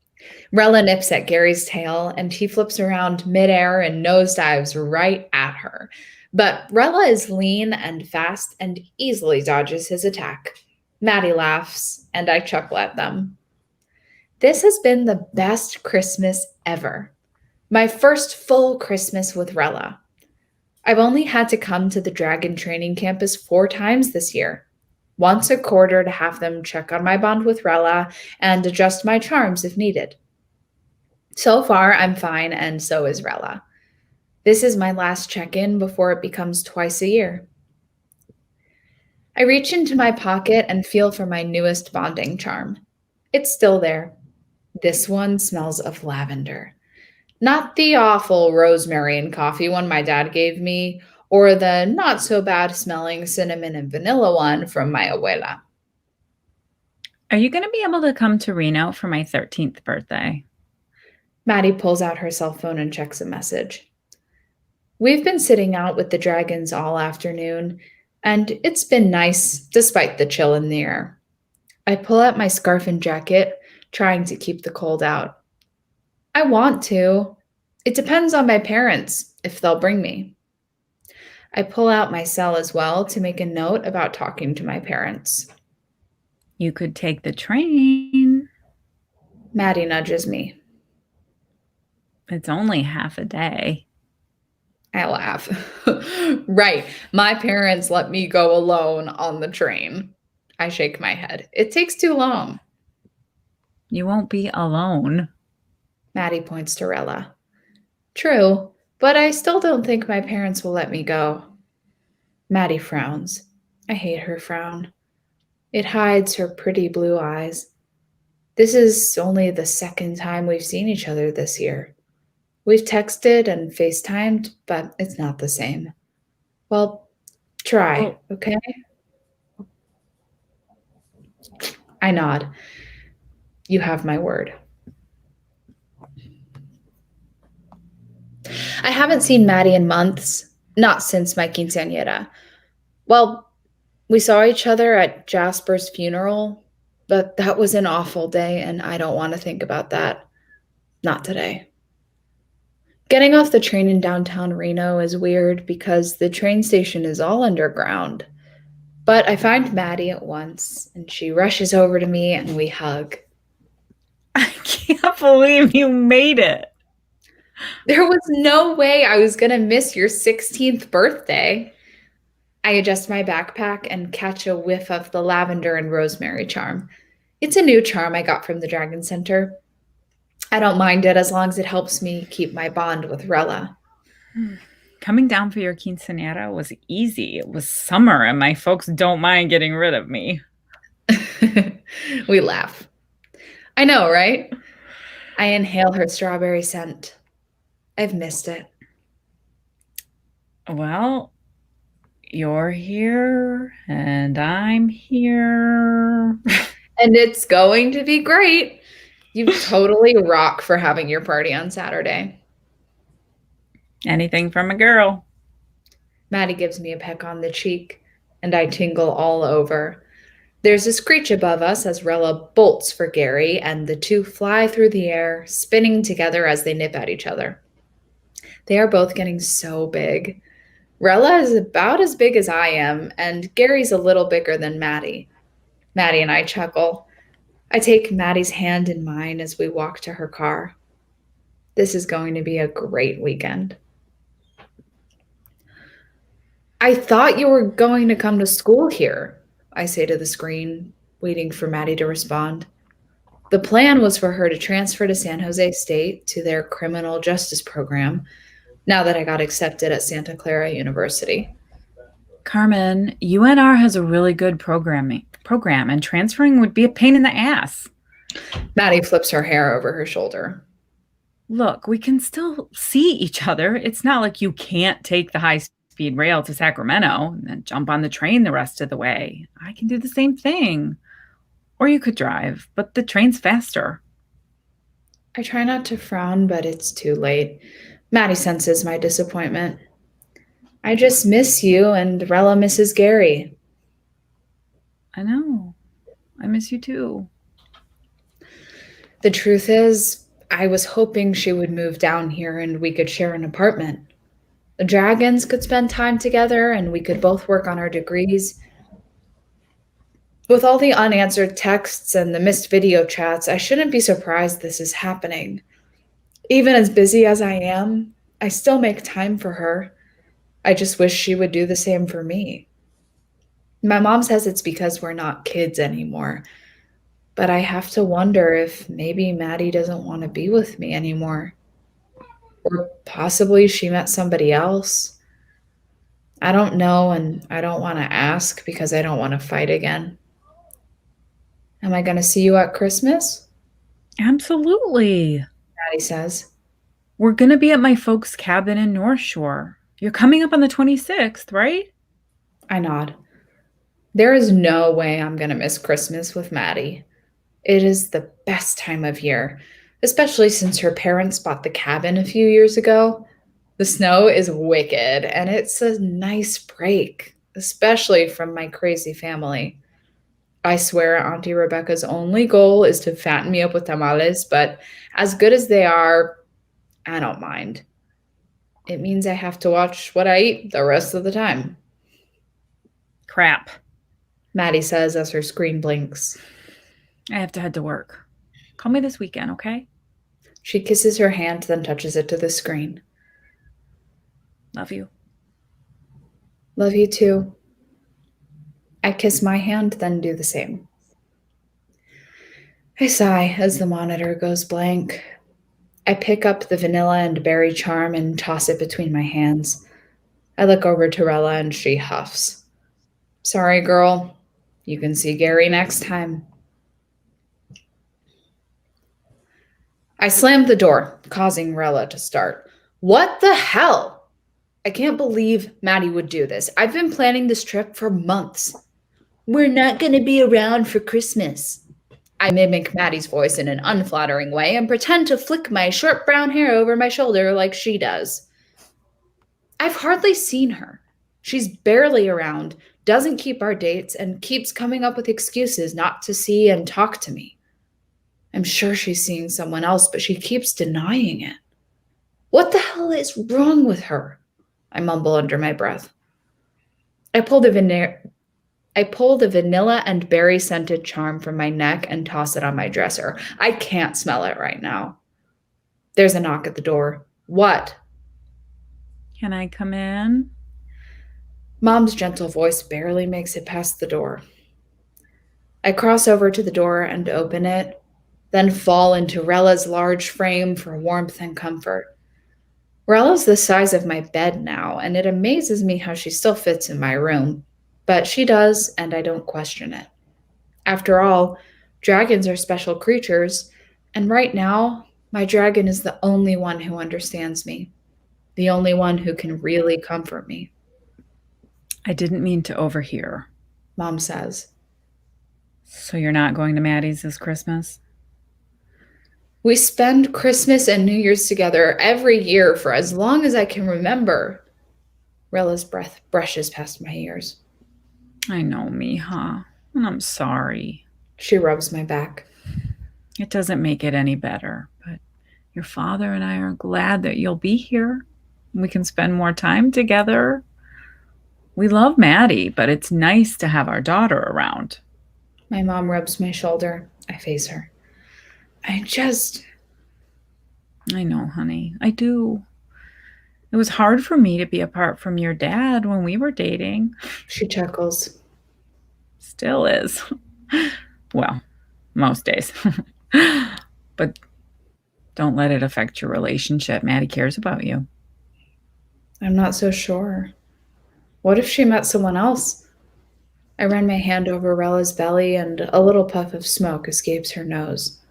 Speaker 5: Rella nips at Gary's tail, and he flips around midair and nosedives right at her. But Rella is lean and fast and easily dodges his attack. Maddie laughs, and I chuckle at them. This has been the best Christmas ever. My first full Christmas with Rella. I've only had to come to the Dragon Training Campus 4 times this year. Once a quarter to have them check on my bond with Rella and adjust my charms if needed. So far, I'm fine, and so is Rella. This is my last check-in before it becomes twice a year. I reach into my pocket and feel for my newest bonding charm. It's still there. This one smells of lavender. Not the awful rosemary and coffee one my dad gave me, or the not-so-bad-smelling cinnamon and vanilla one from my abuela.
Speaker 6: Are you going to be able to come to Reno for my 13th birthday?
Speaker 5: Maddie pulls out her cell phone and checks a message. We've been sitting out with the dragons all afternoon, and it's been nice despite the chill in the air. I pull out my scarf and jacket, trying to keep the cold out. I want to. It depends on my parents, if they'll bring me. I pull out my cell as well to make a note about talking to my parents.
Speaker 6: You could take the train.
Speaker 5: Maddie nudges me.
Speaker 6: It's only half a day.
Speaker 5: I laugh. Right. My parents let me go alone on the train. I shake my head. It takes too long.
Speaker 6: You won't be alone.
Speaker 5: Maddie points to Rella. True, but I still don't think my parents will let me go. Maddie frowns. I hate her frown. It hides her pretty blue eyes. This is only the second time we've seen each other this year. We've texted and FaceTimed, but it's not the same. Well, try, okay? I nod. You have my word. I haven't seen Maddie in months, not since my quinceañera. Well, we saw each other at Jasper's funeral, but that was an awful day, and I don't want to think about that. Not today. Getting off the train in downtown Reno is weird because the train station is all underground. But I find Maddie at once, and she rushes over to me and we hug.
Speaker 6: I can't believe you made it.
Speaker 5: There was no way I was going to miss your 16th birthday. I adjust my backpack and catch a whiff of the lavender and rosemary charm. It's a new charm I got from the Dragon Center. I don't mind it as long as it helps me keep my bond with Rella.
Speaker 6: Coming down for your quinceañera was easy. It was summer, and my folks don't mind getting rid of me.
Speaker 5: We laugh. I know, right? I inhale her strawberry scent. I've missed it.
Speaker 6: Well, you're here, and I'm here.
Speaker 5: And it's going to be great. You totally rock for having your party on Saturday.
Speaker 6: Anything from a girl.
Speaker 5: Maddie gives me a peck on the cheek, and I tingle all over. There's a screech above us as Rella bolts for Gary, and the two fly through the air, spinning together as they nip at each other. They are both getting so big. Rella is about as big as I am, and Gary's a little bigger than Maddie. Maddie and I chuckle. I take Maddie's hand in mine as we walk to her car. This is going to be a great weekend. I thought you were going to come to school here, I say to the screen, waiting for Maddie to respond. The plan was for her to transfer to San Jose State to their criminal justice program, now that I got accepted at Santa Clara University.
Speaker 6: Carmen, UNR has a really good program, and transferring would be a pain in the ass.
Speaker 5: Maddie flips her hair over her shoulder.
Speaker 6: Look, we can still see each other. It's not like you can't take the high-speed rail to Sacramento and then jump on the train the rest of the way. I can do the same thing. Or you could drive, but the train's faster.
Speaker 5: I try not to frown, but it's too late. Maddie senses my disappointment. I just miss you, and Rella misses Gary.
Speaker 6: I know. I miss you too.
Speaker 5: The truth is, I was hoping she would move down here and we could share an apartment. The Dragons could spend time together and we could both work on our degrees. With all the unanswered texts and the missed video chats, I shouldn't be surprised this is happening. Even as busy as I am, I still make time for her. I just wish she would do the same for me. My mom says it's because we're not kids anymore. But I have to wonder if maybe Maddie doesn't want to be with me anymore. Or possibly she met somebody else. I don't know, and I don't want to ask because I don't want to fight again. Am I going to see you at Christmas?
Speaker 6: Absolutely.
Speaker 5: Maddie says.
Speaker 6: We're going to be at my folks' cabin in North Shore. You're coming up on the 26th, right?
Speaker 5: I nod. There is no way I'm going to miss Christmas with Maddie. It is the best time of year, especially since her parents bought the cabin a few years ago. The snow is wicked, and it's a nice break, especially from my crazy family. I swear Auntie Rebecca's only goal is to fatten me up with tamales, but as good as they are, I don't mind. It means I have to watch what I eat the rest of the time.
Speaker 6: Crap.
Speaker 5: Maddie says as her screen blinks.
Speaker 6: I have to head to work. Call me this weekend, okay?
Speaker 5: She kisses her hand, then touches it to the screen.
Speaker 6: Love you.
Speaker 5: Love you too. I kiss my hand, then do the same. I sigh as the monitor goes blank. I pick up the vanilla and berry charm and toss it between my hands. I look over to Rella and she huffs. Sorry, girl. You can see Gary next time. I slammed the door, causing Rella to start. What the hell? I can't believe Maddie would do this. I've been planning this trip for months. We're not going to be around for Christmas. I mimic Maddie's voice in an unflattering way and pretend to flick my short brown hair over my shoulder like she does. I've hardly seen her. She's barely around, doesn't keep our dates, and keeps coming up with excuses not to see and talk to me. I'm sure she's seeing someone else, but she keeps denying it. What the hell is wrong with her? I mumble under my breath. I pull the vanilla and berry-scented charm from my neck and toss it on my dresser. I can't smell it right now. There's a knock at the door. What?
Speaker 6: Can I come in?
Speaker 5: Mom's gentle voice barely makes it past the door. I cross over to the door and open it, then fall into Rella's large frame for warmth and comfort. Rella's the size of my bed now, and it amazes me how she still fits in my room. But she does, and I don't question it. After all, dragons are special creatures, and right now, my dragon is the only one who understands me, the only one who can really comfort me.
Speaker 6: I didn't mean to overhear.
Speaker 5: Mom says.
Speaker 6: So you're not going to Maddie's this Christmas?
Speaker 5: We spend Christmas and New Year's together every year for as long as I can remember. Rella's breath brushes past my ears.
Speaker 6: I know, Mija, and I'm sorry.
Speaker 5: She rubs my back.
Speaker 6: It doesn't make it any better, but your father and I are glad that you'll be here. We can spend more time together. We love Maddie, but it's nice to have our daughter around.
Speaker 5: My mom rubs my shoulder. I face her. I
Speaker 6: know, honey. I do. It was hard for me to be apart from your dad when we were dating.
Speaker 5: She chuckles.
Speaker 6: Still is. Well, most days. But don't let it affect your relationship. Maddie cares about you.
Speaker 5: I'm not so sure. What if she met someone else? I run my hand over Rella's belly and a little puff of smoke escapes her nose.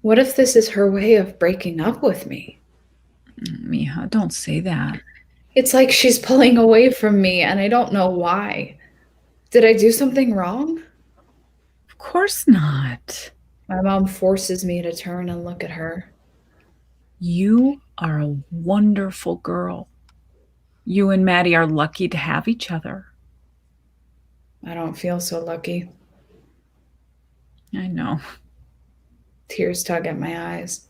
Speaker 5: What if this is her way of breaking up with me?
Speaker 6: Mija, don't say that.
Speaker 5: It's like she's pulling away from me and I don't know why. Did I do something wrong?
Speaker 6: Of course not.
Speaker 5: My mom forces me to turn and look at her.
Speaker 6: You are a wonderful girl. You and Maddie are lucky to have each other.
Speaker 5: I don't feel so lucky.
Speaker 6: I know.
Speaker 5: Tears tug at my eyes.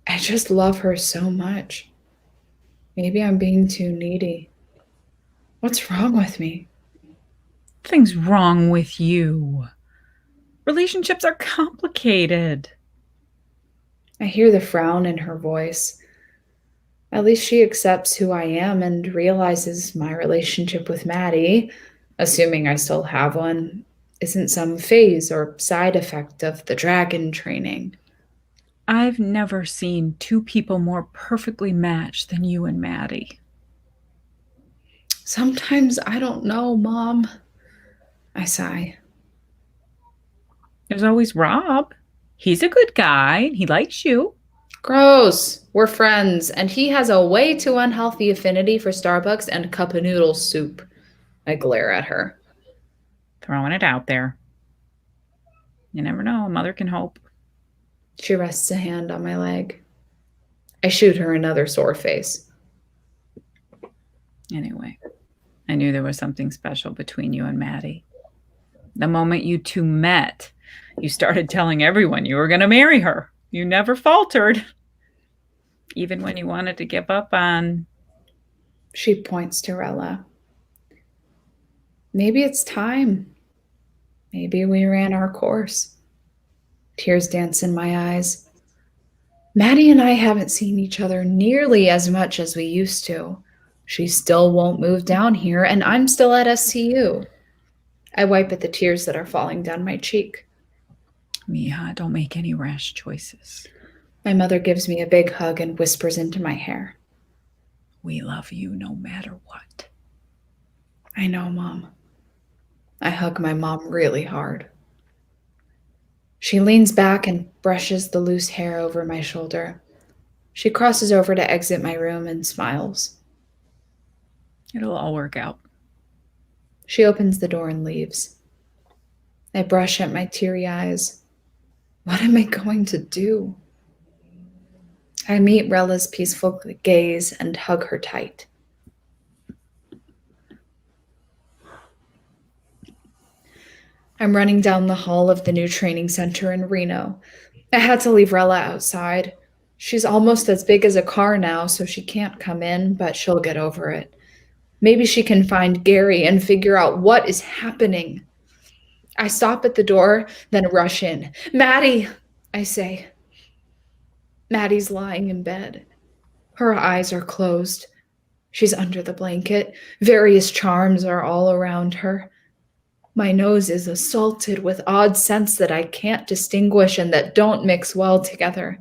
Speaker 5: I just love her so much. Maybe I'm being too needy. What's wrong with me?
Speaker 6: Nothing's wrong with you. Relationships are complicated.
Speaker 5: I hear the frown in her voice. At least she accepts who I am and realizes my relationship with Maddie, assuming I still have one, isn't some phase or side effect of the dragon training.
Speaker 6: I've never seen two people more perfectly matched than you and Maddie.
Speaker 5: Sometimes I don't know, Mom. I sigh.
Speaker 6: There's always Rob. He's a good guy. He likes you.
Speaker 5: Gross. We're friends, and he has a way too unhealthy affinity for Starbucks and cup of noodle soup. I glare at her.
Speaker 6: Throwing it out there. You never know. A mother can hope.
Speaker 5: She rests a hand on my leg. I shoot her another sore face.
Speaker 6: Anyway, I knew there was something special between you and Maddie. The moment you two met, you started telling everyone you were going to marry her. You never faltered. Even when you wanted to give up on...
Speaker 5: She points to Rella. Maybe it's time. Maybe we ran our course. Tears dance in my eyes. Maddie and I haven't seen each other nearly as much as we used to. She still won't move down here, and I'm still at SCU. I wipe at the tears that are falling down my cheek.
Speaker 6: Mija, don't make any rash choices.
Speaker 5: My mother gives me a big hug and whispers into my hair.
Speaker 6: We love you no matter what.
Speaker 5: I know, Mom. I hug my mom really hard. She leans back and brushes the loose hair over my shoulder. She crosses over to exit my room and smiles.
Speaker 6: It'll all work out.
Speaker 5: She opens the door and leaves. I brush at my teary eyes. What am I going to do? I meet Rella's peaceful gaze and hug her tight. I'm running down the hall of the new training center in Reno. I had to leave Rella outside. She's almost as big as a car now, so she can't come in, but she'll get over it. Maybe she can find Gary and figure out what is happening. I stop at the door, then rush in. Maddie, I say. Maddie's lying in bed. Her eyes are closed. She's under the blanket. Various charms are all around her. My nose is assaulted with odd scents that I can't distinguish and that don't mix well together.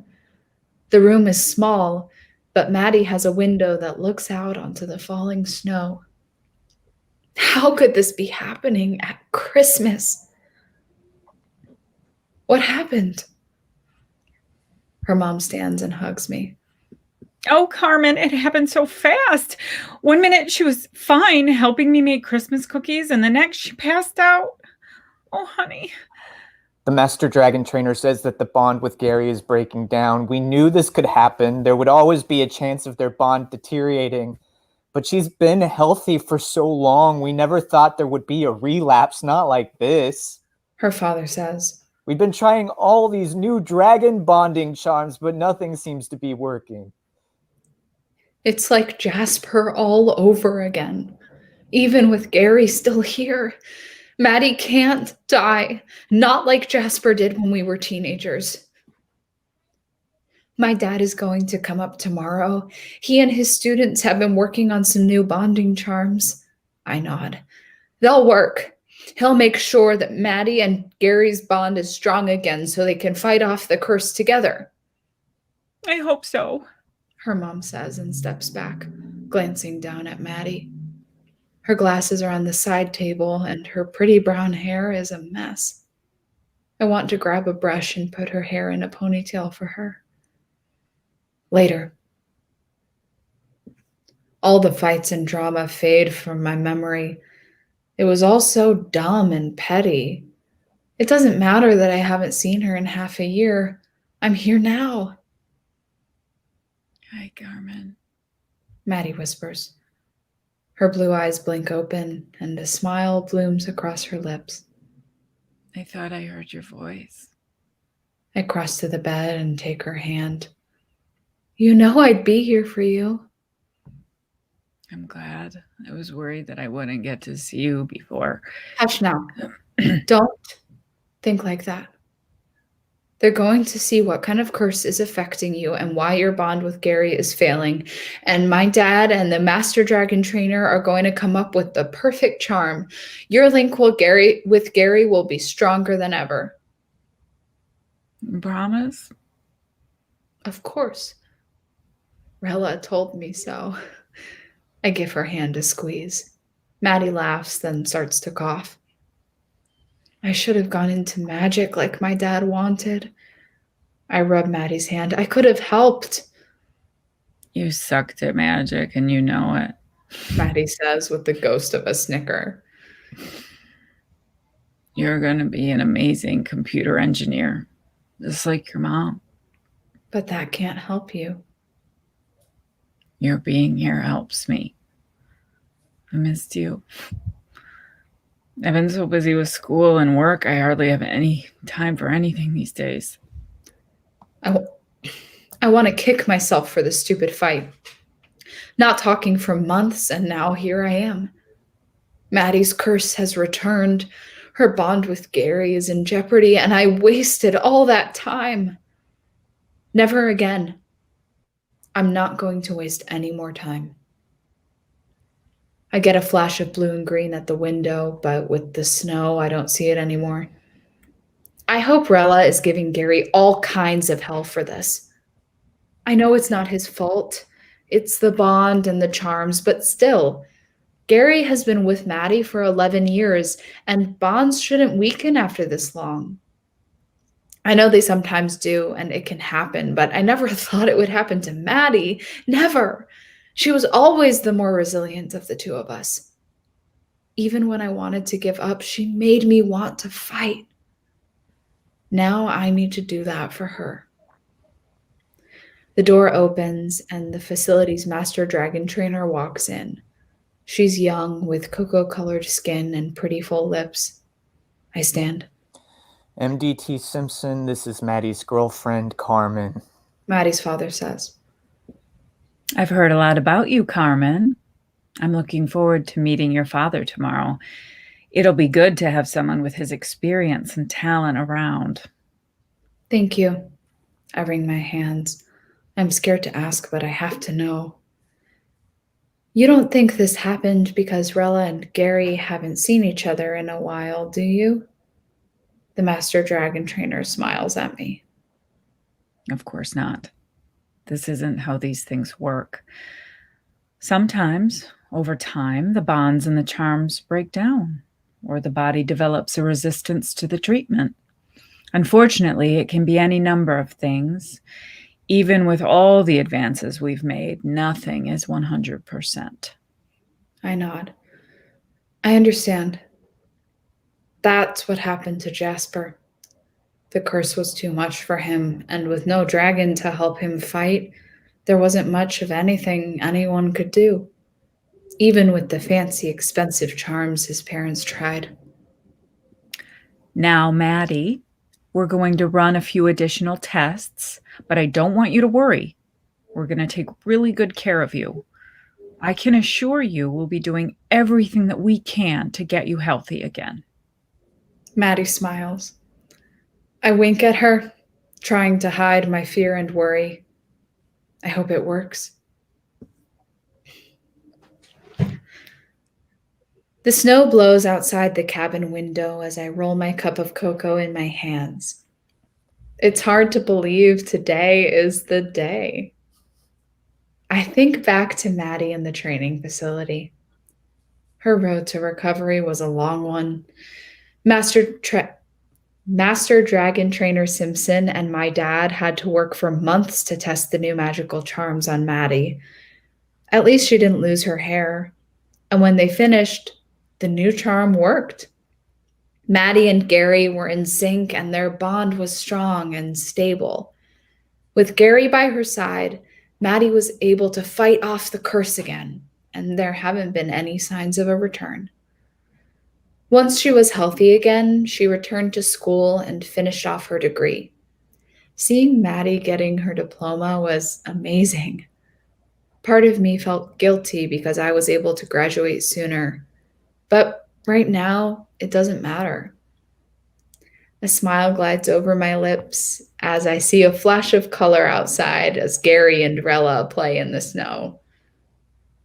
Speaker 5: The room is small, but Maddie has a window that looks out onto the falling snow. How could this be happening at Christmas? What happened? Her mom stands and hugs me.
Speaker 6: Oh, Carmen, it happened so fast. 1 minute she was fine helping me make Christmas cookies, and the next she passed out. Oh, honey.
Speaker 3: The Master Dragon Trainer says that the bond with Gary is breaking down. We knew this could happen. There would always be a chance of their bond deteriorating. But she's been healthy for so long. We never thought there would be a relapse, not like this.
Speaker 5: Her father says.
Speaker 3: We've been trying all these new dragon bonding charms, but nothing seems to be working.
Speaker 5: It's like Jasper all over again. Even with Gary still here. Maddie can't die. Not like Jasper did when we were teenagers. My dad is going to come up tomorrow. He and his students have been working on some new bonding charms. I nod. They'll work. He'll make sure that Maddie and Gary's bond is strong again so they can fight off the curse together.
Speaker 6: I hope so.
Speaker 5: Her mom says and steps back, glancing down at Maddie. Her glasses are on the side table and her pretty brown hair is a mess. I want to grab a brush and put her hair in a ponytail for her. Later. All the fights and drama fade from my memory. It was all so dumb and petty. It doesn't matter that I haven't seen her in half a year. I'm here now.
Speaker 6: Hi, Carmen.
Speaker 5: Maddie whispers. Her blue eyes blink open and a smile blooms across her lips.
Speaker 6: I thought I heard your voice.
Speaker 5: I cross to the bed and take her hand. You know I'd be here for you.
Speaker 6: I'm glad. I was worried that I wouldn't get to see you before.
Speaker 5: Hush now. Don't think like that. They're going to see what kind of curse is affecting you and why your bond with Gary is failing. And my dad and the Master Dragon Trainer are going to come up with the perfect charm. Your link with Gary will be stronger than ever.
Speaker 6: Promise?
Speaker 5: Of course. Rella told me so. I give her hand a squeeze. Maddie laughs, then starts to cough. I should have gone into magic like my dad wanted. I rub Maddie's hand. I could have helped.
Speaker 6: You sucked at magic and you know it.
Speaker 5: Maddie says with the ghost of a snicker.
Speaker 6: You're going to be an amazing computer engineer, just like your mom.
Speaker 5: But that can't help you.
Speaker 6: Your being here helps me. I missed you. I've been so busy with school and work, I hardly have any time for anything these days.
Speaker 5: I want to kick myself for this stupid fight. Not talking for months, and now here I am. Maddie's curse has returned. Her bond with Gary is in jeopardy, and I wasted all that time. Never again. I'm not going to waste any more time. I get a flash of blue and green at the window, but with the snow, I don't see it anymore. I hope Rella is giving Gary all kinds of hell for this. I know it's not his fault. It's the bond and the charms, but still, Gary has been with Maddie for 11 years, and bonds shouldn't weaken after this long. I know they sometimes do, and it can happen, but I never thought it would happen to Maddie. Never. She was always the more resilient of the two of us. Even when I wanted to give up, she made me want to fight. Now I need to do that for her. The door opens, and the facility's master dragon trainer walks in. She's young, with cocoa-colored skin and pretty full lips. I stand.
Speaker 3: MDT Simpson, this is Maddie's girlfriend, Carmen.
Speaker 5: Maddie's father says.
Speaker 6: I've heard a lot about you, Carmen. I'm looking forward to meeting your father tomorrow. It'll be good to have someone with his experience and talent around.
Speaker 5: Thank you. I wring my hands. I'm scared to ask, but I have to know. You don't think this happened because Rella and Gary haven't seen each other in a while, do you? The master dragon trainer smiles at me.
Speaker 6: Of course not. This isn't how these things work. Sometimes, over time, the bonds and the charms break down, or the body develops a resistance to the treatment. Unfortunately, it can be any number of things. Even with all the advances we've made, nothing is 100%.
Speaker 5: I nod. I understand. That's what happened to Jasper. The curse was too much for him, and with no dragon to help him fight, there wasn't much of anything anyone could do. Even with the fancy, expensive charms his parents tried.
Speaker 6: Now, Maddie, we're going to run a few additional tests, but I don't want you to worry. We're going to take really good care of you. I can assure you we'll be doing everything that we can to get you healthy again.
Speaker 5: Maddie smiles. I wink at her, trying to hide my fear and worry. I hope it works. The snow blows outside the cabin window as I roll my cup of cocoa in my hands. It's hard to believe today is the day. I think back to Maddie in the training facility. Her road to recovery was a long one. Master Dragon Trainer Simpson and my dad had to work for months to test the new magical charms on Maddie. At least she didn't lose her hair. And when they finished, the new charm worked. Maddie and Gary were in sync, and their bond was strong and stable. With Gary by her side, Maddie was able to fight off the curse again, and there haven't been any signs of a return. Once she was healthy again, she returned to school and finished off her degree. Seeing Maddie getting her diploma was amazing. Part of me felt guilty because I was able to graduate sooner. But right now, it doesn't matter. A smile glides over my lips as I see a flash of color outside as Gary and Rella play in the snow.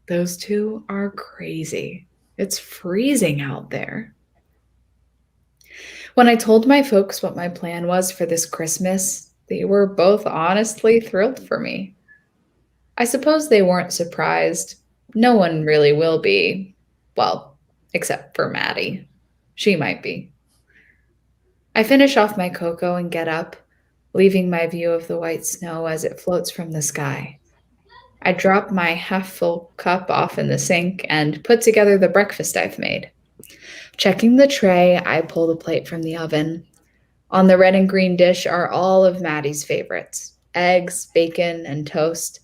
Speaker 5: Those two are crazy. It's freezing out there. When I told my folks what my plan was for this Christmas, they were both honestly thrilled for me. I suppose they weren't surprised. No one really will be. Well, except for Maddie. She might be. I finish off my cocoa and get up, leaving my view of the white snow as it floats from the sky. I drop my half-full cup off in the sink and put together the breakfast I've made. Checking the tray, I pull the plate from the oven. On the red and green dish are all of Maddie's favorites: eggs, bacon, and toast.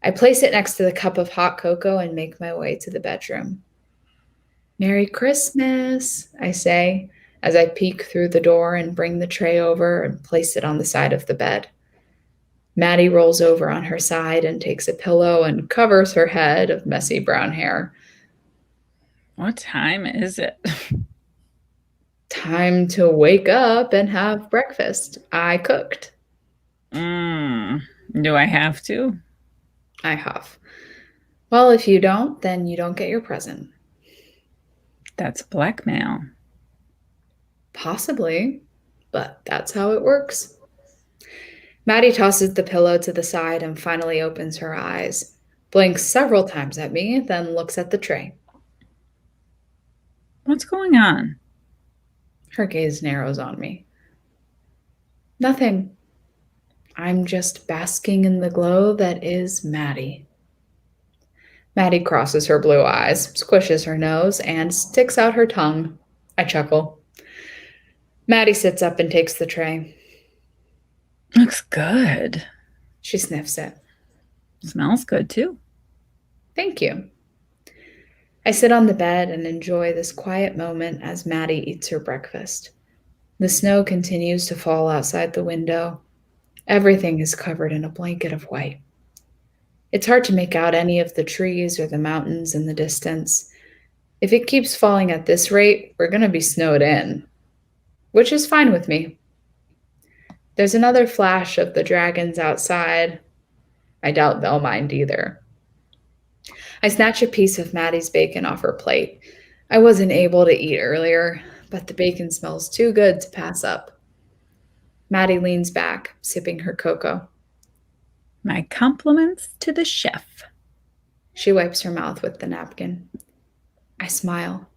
Speaker 5: I place it next to the cup of hot cocoa and make my way to the bedroom. "Merry Christmas," I say, as I peek through the door and bring the tray over and place it on the side of the bed. Maddie rolls over on her side and takes a pillow and covers her head of messy brown hair.
Speaker 6: What time is it?
Speaker 5: Time to wake up and have breakfast. I cooked.
Speaker 6: Do I have to?
Speaker 5: I huff. Well, if you don't, then you don't get your present.
Speaker 6: That's blackmail.
Speaker 5: Possibly, but that's how it works. Maddie tosses the pillow to the side and finally opens her eyes, blinks several times at me, then looks at the tray.
Speaker 6: What's going on?
Speaker 5: Her gaze narrows on me. Nothing. I'm just basking in the glow that is Maddie. Maddie crosses her blue eyes, squishes her nose, and sticks out her tongue. I chuckle. Maddie sits up and takes the tray.
Speaker 6: Looks good.
Speaker 5: She sniffs it.
Speaker 6: Smells good, too.
Speaker 5: Thank you. I sit on the bed and enjoy this quiet moment as Maddie eats her breakfast. The snow continues to fall outside the window. Everything is covered in a blanket of white. It's hard to make out any of the trees or the mountains in the distance. If it keeps falling at this rate, we're going to be snowed in, which is fine with me. There's another flash of the dragons outside. I doubt they'll mind either. I snatch a piece of Maddie's bacon off her plate. I wasn't able to eat earlier, but the bacon smells too good to pass up. Maddie leans back, sipping her cocoa.
Speaker 6: My compliments to the chef.
Speaker 5: She wipes her mouth with the napkin. I smile.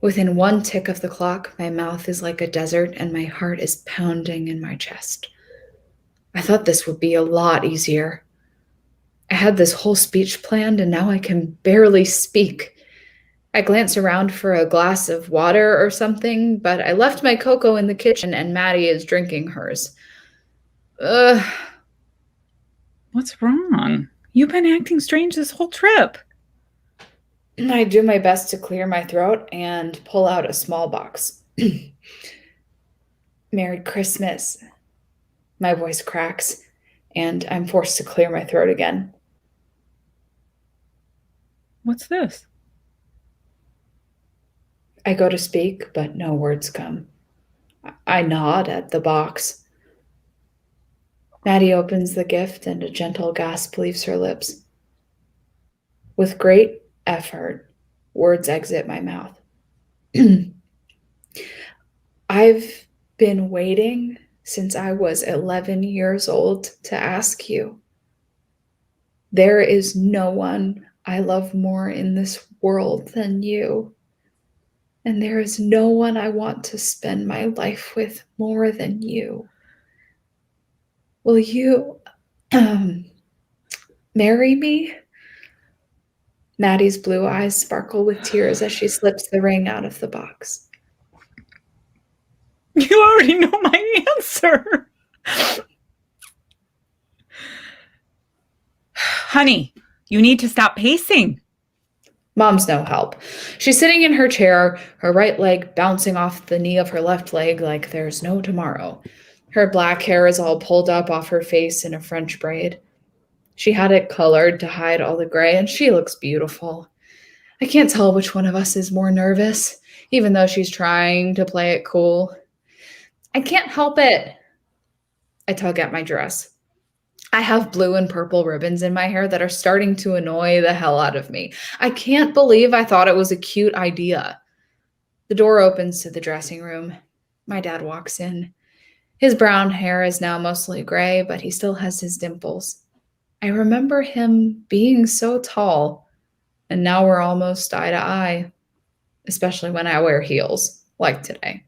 Speaker 5: Within one tick of the clock, my mouth is like a desert and my heart is pounding in my chest. I thought this would be a lot easier. I had this whole speech planned and now I can barely speak. I glance around for a glass of water or something, but I left my cocoa in the kitchen and Maddie is drinking hers. Ugh.
Speaker 6: What's wrong? You've been acting strange this whole trip.
Speaker 5: I do my best to clear my throat and pull out a small box. Merry Christmas. My voice cracks, and I'm forced to clear my throat again.
Speaker 6: What's this?
Speaker 5: I go to speak, but no words come. I nod at the box. Maddie opens the gift and a gentle gasp leaves her lips. With great effort, words exit my mouth. I've been waiting since I was 11 years old to ask you. There is no one I love more in this world than you. And there is no one I want to spend my life with more than you. Will you marry me? Maddie's blue eyes sparkle with tears as she slips the ring out of the box.
Speaker 6: You already know my answer. Honey, you need to stop pacing.
Speaker 5: Mom's no help. She's sitting in her chair, her right leg bouncing off the knee of her left leg like there's no tomorrow. Her black hair is all pulled up off her face in a French braid. She had it colored to hide all the gray, and she looks beautiful. I can't tell which one of us is more nervous, even though she's trying to play it cool. I can't help it. I tug at my dress. I have blue and purple ribbons in my hair that are starting to annoy the hell out of me. I can't believe I thought it was a cute idea. The door opens to the dressing room. My dad walks in. His brown hair is now mostly gray, but he still has his dimples. I remember him being so tall, and now we're almost eye to eye, especially when I wear heels, like today.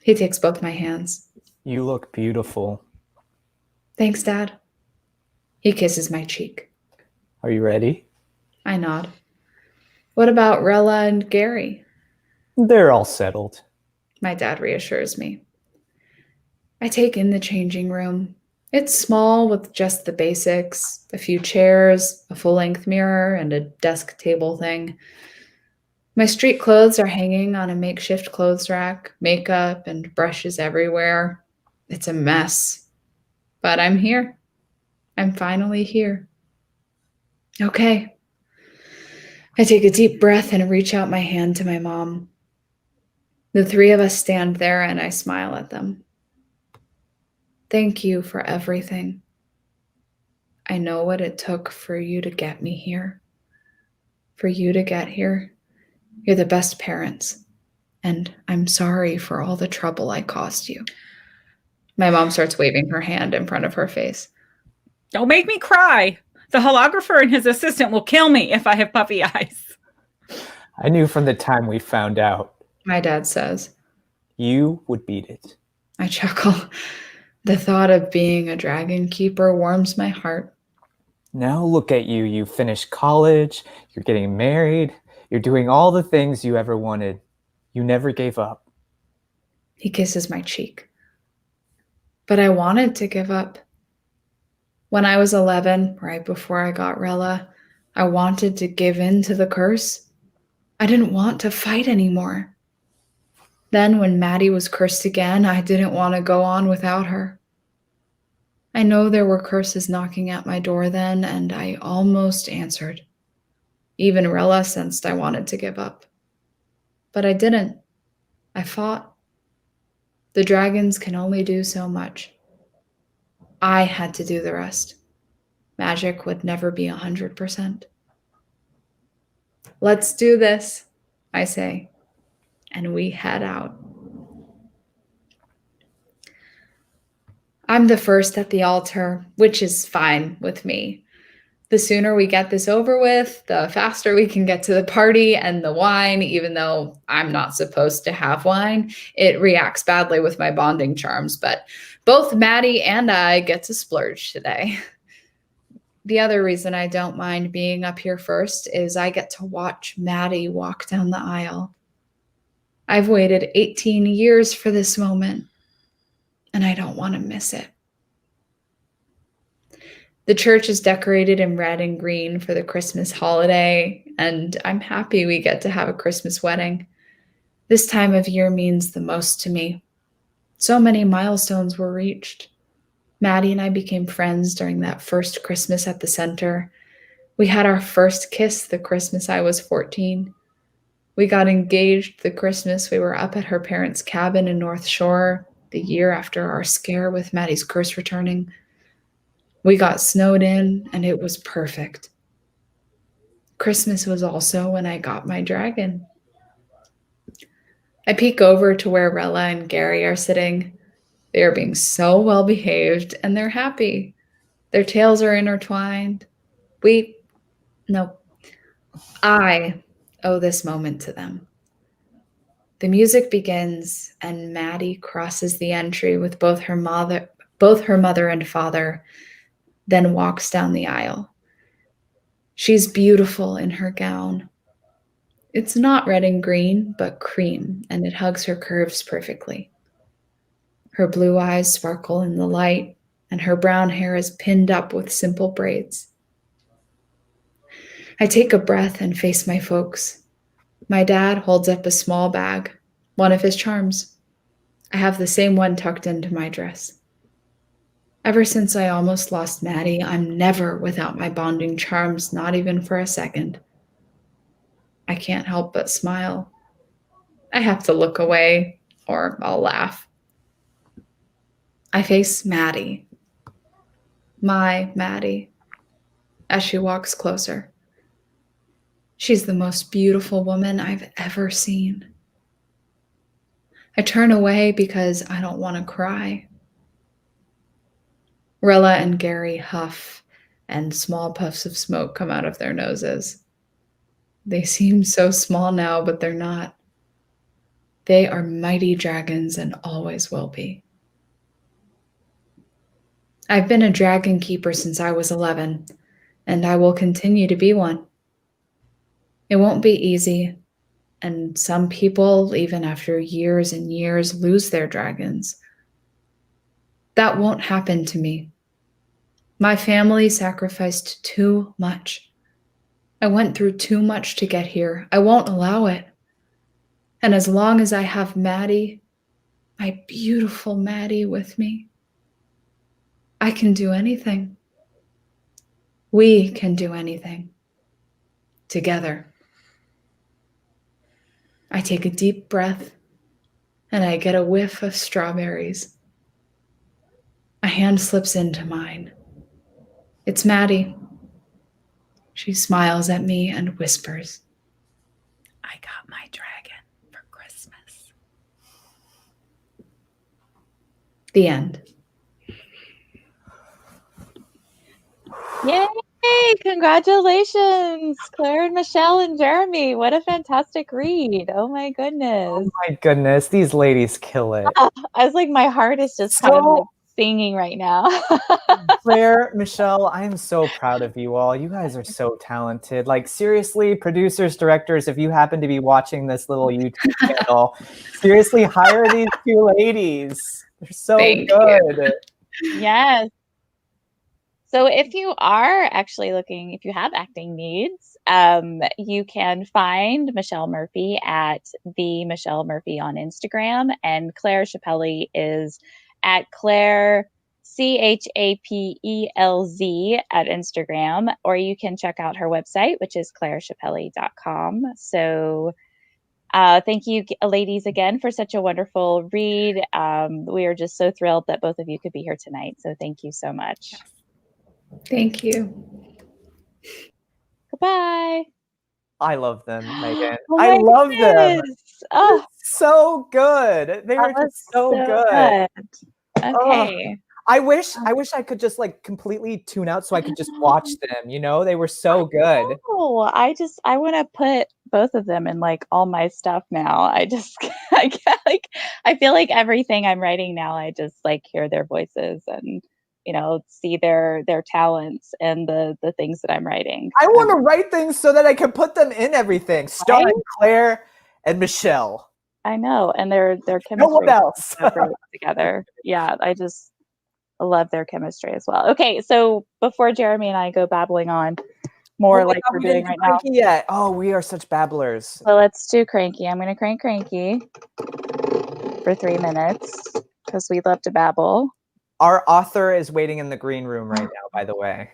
Speaker 5: He takes both my hands.
Speaker 3: You look beautiful.
Speaker 5: Thanks, Dad. He kisses my cheek.
Speaker 3: Are you ready?
Speaker 5: I nod. What about Rella and Gary?
Speaker 3: They're all settled.
Speaker 5: My dad reassures me. I take in the changing room. It's small with just the basics, a few chairs, a full-length mirror, and a desk table thing. My street clothes are hanging on a makeshift clothes rack, makeup and brushes everywhere. It's a mess. But I'm here. I'm finally here. Okay. I take a deep breath and reach out my hand to my mom. The three of us stand there and I smile at them. Thank you for everything. I know what it took for you to get me here. For you to get here. You're the best parents. And I'm sorry for all the trouble I caused you. My mom starts waving her hand in front of her face.
Speaker 6: Don't make me cry. The holographer and his assistant will kill me if I have puffy eyes.
Speaker 3: I knew from the time we found out
Speaker 5: My dad says.
Speaker 3: you would beat it.
Speaker 5: I chuckle. The thought of being a dragon keeper warms my heart.
Speaker 3: Now look at you. You finished college, you're getting married, you're doing all the things you ever wanted. You never gave up.
Speaker 5: He kisses my cheek. But I wanted to give up. When I was 11, right before I got Rella, I wanted to give in to the curse. I didn't want to fight anymore. Then when Maddie was cursed again, I didn't want to go on without her. I know there were curses knocking at my door then, and I almost answered. Even Rella sensed I wanted to give up. But I didn't. I fought. The dragons can only do so much. I had to do the rest. Magic would never be 100%. Let's do this, I say, and we head out. I'm the first at the altar, which is fine with me. The sooner we get this over with, the faster we can get to the party, and the wine, even though I'm not supposed to have wine, it reacts badly with my bonding charms, but both Maddie and I get to splurge today. The other reason I don't mind being up here first is I get to watch Maddie walk down the aisle. I've waited 18 years for this moment, and I don't want to miss it. The church is decorated in red and green for the Christmas holiday, and I'm happy we get to have a Christmas wedding. This time of year means the most to me. So many milestones were reached. Maddie and I became friends during that first Christmas at the center. We had our first kiss the Christmas I was 14. We got engaged the Christmas we were up at her parents' cabin in North Shore, the year after our scare with Maddie's curse returning. We got snowed in, and it was perfect. Christmas was also when I got my dragon. I peek over to where Rella and Gary are sitting. They are being so well behaved, and they're happy. Their tails are intertwined. I owe this moment to them. The music begins, and Maddie crosses the entry with both her mother and father, then walks down the aisle. She's beautiful in her gown. It's not red and green, but cream, and it hugs her curves perfectly. Her blue eyes sparkle in the light, and her brown hair is pinned up with simple braids. I take a breath and face my folks. My dad holds up a small bag, one of his charms. I have the same one tucked into my dress. Ever since I almost lost Maddie, I'm never without my bonding charms, not even for a second. I can't help but smile. I have to look away, or I'll laugh. I face Maddie, my Maddie, as she walks closer. She's the most beautiful woman I've ever seen. I turn away because I don't want to cry. Rella and Gary huff, and small puffs of smoke come out of their noses. They seem so small now, but they're not. They are mighty dragons and always will be. I've been a dragon keeper since I was 11, and I will continue to be one. It won't be easy, and some people, even after years and years, lose their dragons. That won't happen to me. My family sacrificed too much. I went through too much to get here. I won't allow it. And as long as I have Maddie, my beautiful Maddie, with me, I can do anything. We can do anything. Together. I take a deep breath, and I get a whiff of strawberries. A hand slips into mine. It's Maddie. She smiles at me and whispers,
Speaker 6: I got my dragon for Christmas.
Speaker 5: The end.
Speaker 4: Yay! Congratulations, Claire and Michelle and Jeremy. What a fantastic read. Oh my goodness.
Speaker 3: Oh my goodness, these ladies kill it.
Speaker 4: I was like, my heart is just kind of like singing right now.
Speaker 3: Claire, Michelle, I am so proud of you all. You guys are so talented. Like, seriously, producers, directors, if you happen to be watching this little YouTube channel, seriously, hire these two ladies. They're so good.
Speaker 4: Yes. So if you are actually looking, if you have acting needs, you can find Michelle Murphy at the Michelle Murphy on Instagram, and Claire Chapelli is at Claire CHAPELZ at Instagram, or you can check out her website, which is clairechapelli.com. So thank you, ladies, again for such a wonderful read. We are just so thrilled that both of you could be here tonight. So thank you so much.
Speaker 5: Thank you.
Speaker 4: Goodbye.
Speaker 3: I love them, Megan.
Speaker 4: Oh
Speaker 3: I
Speaker 4: my
Speaker 3: love them.
Speaker 4: goodness. Oh,
Speaker 3: So good. They were
Speaker 4: that was
Speaker 3: just so good.
Speaker 4: Okay.
Speaker 3: I wish I could just like completely tune out so I could just watch them, you know? They were so good.
Speaker 4: Oh, I want to put both of them in like all my stuff now. I can't, like, I feel like everything I'm writing now, I just like hear their voices and, see their talents and the things that I'm writing.
Speaker 3: I want to write things so that I can put them in everything. Starring
Speaker 4: Right?
Speaker 3: Claire and Michelle.
Speaker 4: I know, and their chemistry
Speaker 3: No one else.
Speaker 4: together. Yeah, I just love their chemistry as well. Okay, so before Jeremy and I go babbling on more like we're doing right now.
Speaker 3: Yet. Oh, we are such babblers.
Speaker 4: So let's do Cranky. I'm going to crank Cranky for 3 minutes because we love to babble.
Speaker 3: Our author is waiting in the green room right now, by the way.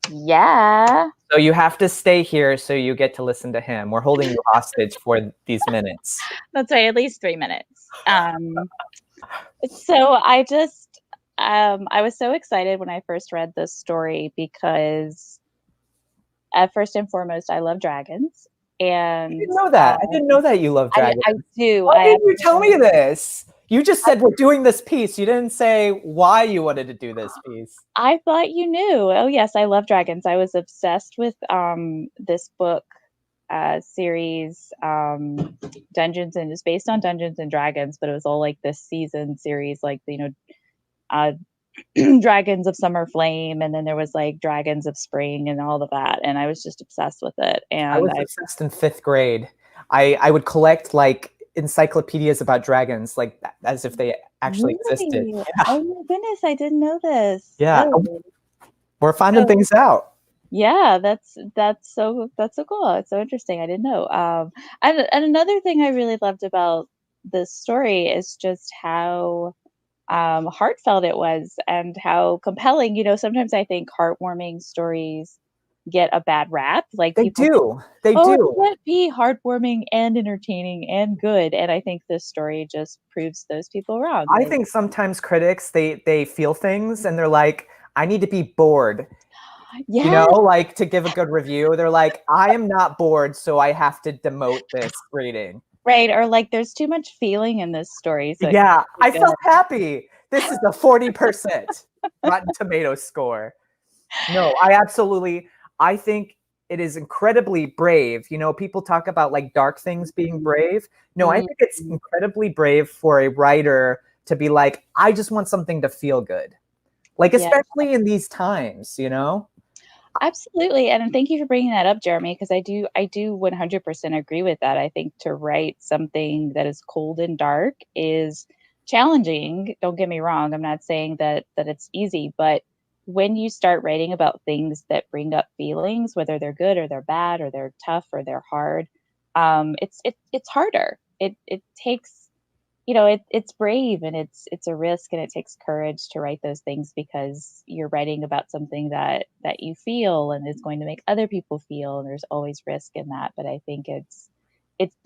Speaker 4: Yeah.
Speaker 3: So you have to stay here so you get to listen to him. We're holding you hostage for these minutes.
Speaker 4: That's right, at least 3 minutes. So I just, I was so excited when I first read this story because first and foremost, I love dragons. And
Speaker 3: I didn't know that. I didn't know that you love dragons.
Speaker 4: I do.
Speaker 3: Why didn't you tell me this? You just said we're doing this piece. You didn't say why you wanted to do this piece.
Speaker 4: I thought you knew. Oh yes, I love dragons. I was obsessed with this book series, Dungeons, and it's based on Dungeons and Dragons, but it was all like this season series, like Dragons of Summer Flame, and then there was like Dragons of Spring and all of that, and I was just obsessed with it. And
Speaker 3: I was obsessed in 5th grade. I would collect like encyclopedias about dragons, like as if they actually existed. Yeah.
Speaker 4: Oh my goodness, I didn't know this.
Speaker 3: Yeah,
Speaker 4: oh.
Speaker 3: We're finding things out.
Speaker 4: Yeah, that's so cool. It's so interesting. I didn't know. And another thing I really loved about this story is just how heartfelt it was and how compelling. Sometimes I think heartwarming stories get a bad rap. Like
Speaker 3: they do. They do.
Speaker 4: It can't be heartwarming and entertaining and good. And I think this story just proves those people wrong.
Speaker 3: I think sometimes critics they feel things and they're like, I need to be bored.
Speaker 4: Yeah.
Speaker 3: Like to give a good review. They're like, I am not bored, so I have to demote this rating.
Speaker 4: Right. Or like there's too much feeling in this story. So
Speaker 3: yeah, I felt happy. This is a 40% Rotten Tomatoes score. No, I think it is incredibly brave. People talk about like dark things being brave. No, I think it's incredibly brave for a writer to be like, I just want something to feel good. Like, especially in these times,
Speaker 4: Absolutely. And thank you for bringing that up, Jeremy, because I do 100% agree with that. I think to write something that is cold and dark is challenging. Don't get me wrong. I'm not saying that it's easy, but when you start writing about things that bring up feelings, whether they're good or they're bad or they're tough or they're hard, it's harder. It takes, it's brave and it's a risk and it takes courage to write those things because you're writing about something that you feel and is going to make other people feel, and there's always risk in that. But I think it's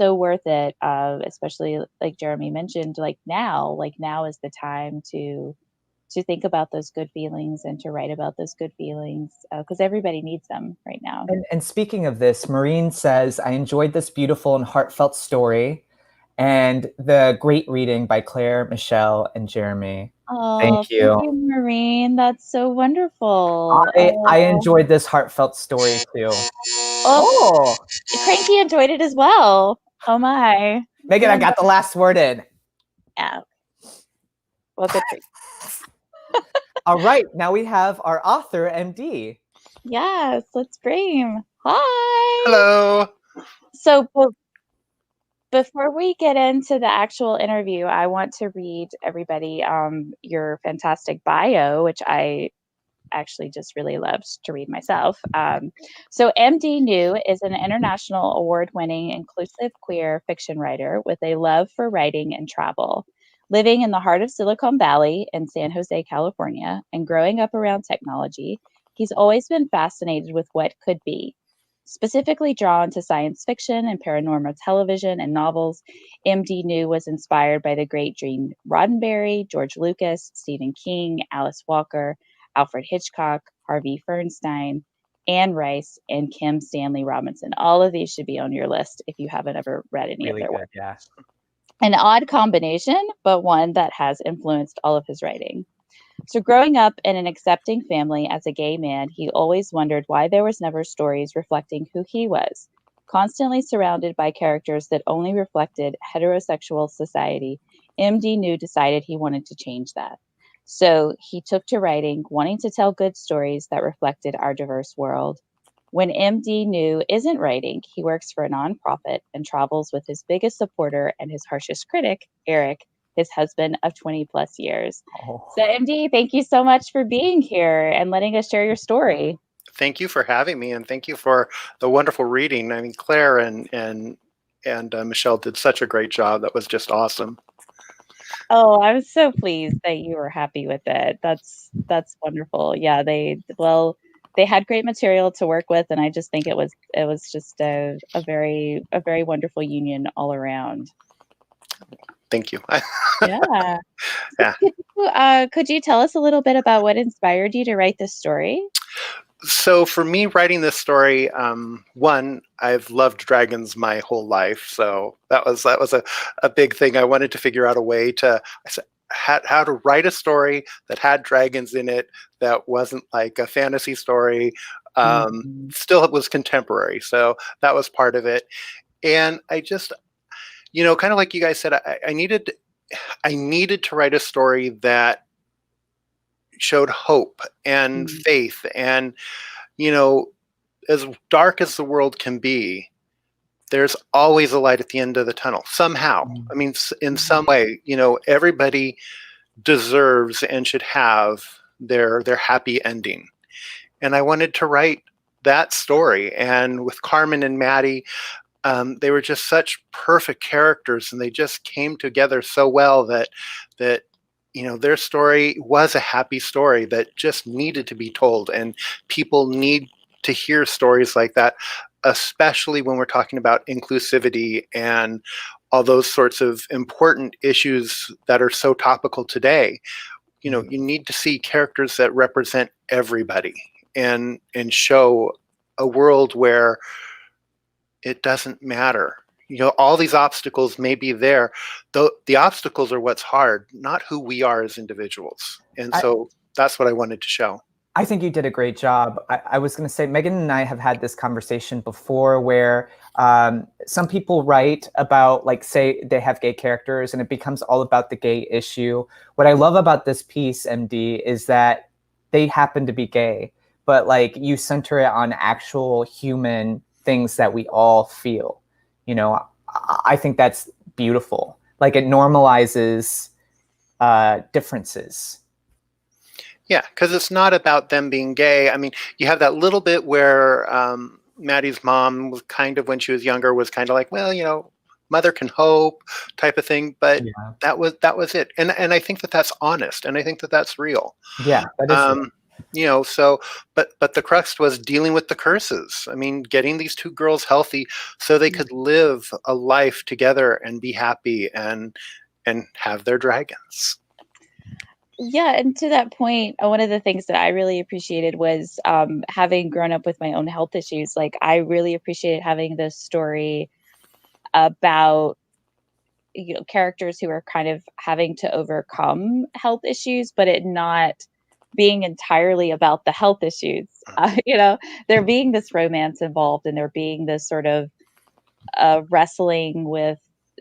Speaker 4: so worth it, especially like Jeremy mentioned, like now is the time to think about those good feelings and to write about those good feelings because everybody needs them right now.
Speaker 3: And speaking of this, Maureen says, I enjoyed this beautiful and heartfelt story. and the great reading by Claire, Michelle, and Jeremy.
Speaker 4: Oh,
Speaker 3: Thank you.
Speaker 4: thank you, Maureen. That's so wonderful.
Speaker 3: I enjoyed this heartfelt story too.
Speaker 4: Oh, Cranky enjoyed it as well. Oh my.
Speaker 3: Megan, I got the last word in.
Speaker 4: Yeah. Well, good for you.
Speaker 3: All right, now we have our author, MD.
Speaker 4: Yes, let's bring him. Hi.
Speaker 7: Hello.
Speaker 4: So before we get into the actual interview, I want to read everybody your fantastic bio, which I actually just really loved to read myself. So MD New is an international award-winning inclusive queer fiction writer with a love for writing and travel. Living in the heart of Silicon Valley in San Jose, California, and growing up around technology, he's always been fascinated with what could be. Specifically drawn to science fiction and paranormal television and novels, MD New was inspired by the great Gene Roddenberry, George Lucas, Stephen King, Alice Walker, Alfred Hitchcock, Harvey Feinstein, Anne Rice, and Kim Stanley Robinson. All of these should be on your list if you haven't ever read any
Speaker 3: Really
Speaker 4: of their
Speaker 3: good,
Speaker 4: work.
Speaker 3: yeah.
Speaker 4: An odd combination, but one that has influenced all of his writing. So growing up in an accepting family as a gay man, he always wondered why there was never stories reflecting who he was. Constantly surrounded by characters that only reflected heterosexual society, MD New decided he wanted to change that. So he took to writing, wanting to tell good stories that reflected our diverse world. When MD New isn't writing, he works for a nonprofit and travels with his biggest supporter and his harshest critic, Eric, his husband of 20 plus years.
Speaker 3: Oh.
Speaker 4: So MD, thank you so much for being here and letting us share your story.
Speaker 7: Thank you for having me, and thank you for the wonderful reading. I mean, Claire and Michelle did such a great job. That was just awesome.
Speaker 4: Oh, I was so pleased that you were happy with it. That's wonderful. Yeah, they had great material to work with, and I just think it was just a very wonderful union all around.
Speaker 7: Thank you.
Speaker 4: Yeah.
Speaker 7: Yeah.
Speaker 4: Could you tell us a little bit about what inspired you to write this story?
Speaker 7: So for me, writing this story, one, I've loved dragons my whole life, so that was a big thing. I wanted to figure out a way to how to write a story that had dragons in it that wasn't like a fantasy story. Still, it was contemporary, so that was part of it. And I just, kind of like you guys said, I needed to write a story that showed hope and faith, and as dark as the world can be, there's always a light at the end of the tunnel somehow. I mean, in some way, everybody deserves and should have their happy ending, and I wanted to write that story. And with Carmen and Maddie, they were just such perfect characters, and they just came together so well that their story was a happy story that just needed to be told, and people need to hear stories like that, especially when we're talking about inclusivity and all those sorts of important issues that are so topical today. You need to see characters that represent everybody and show a world where it doesn't matter. All these obstacles may be there, though the obstacles are what's hard, not who we are as individuals. And so that's what I wanted to show.
Speaker 3: I think you did a great job. I was going to say, Megan and I have had this conversation before where some people write about, like, say they have gay characters and it becomes all about the gay issue. What I love about this piece, MD, is that they happen to be gay, but like you center it on actual human things that we all feel. I think that's beautiful. Like, it normalizes differences.
Speaker 7: Yeah, because it's not about them being gay. I mean, you have that little bit where Maddie's mom was kind of, when she was younger, was kind of like, well, mother can hope type of thing. But that was it. And I think that that's honest, and I think that that's real.
Speaker 3: Yeah, that is real.
Speaker 7: So, but the crux was dealing with the curses. I mean, getting these two girls healthy so they could live a life together and be happy and have their dragons.
Speaker 4: Yeah, and to that point, one of the things that I really appreciated was having grown up with my own health issues. Like, I really appreciated having this story about characters who are kind of having to overcome health issues, but it not being entirely about the health issues. There being this romance involved, and there being this sort of wrestling with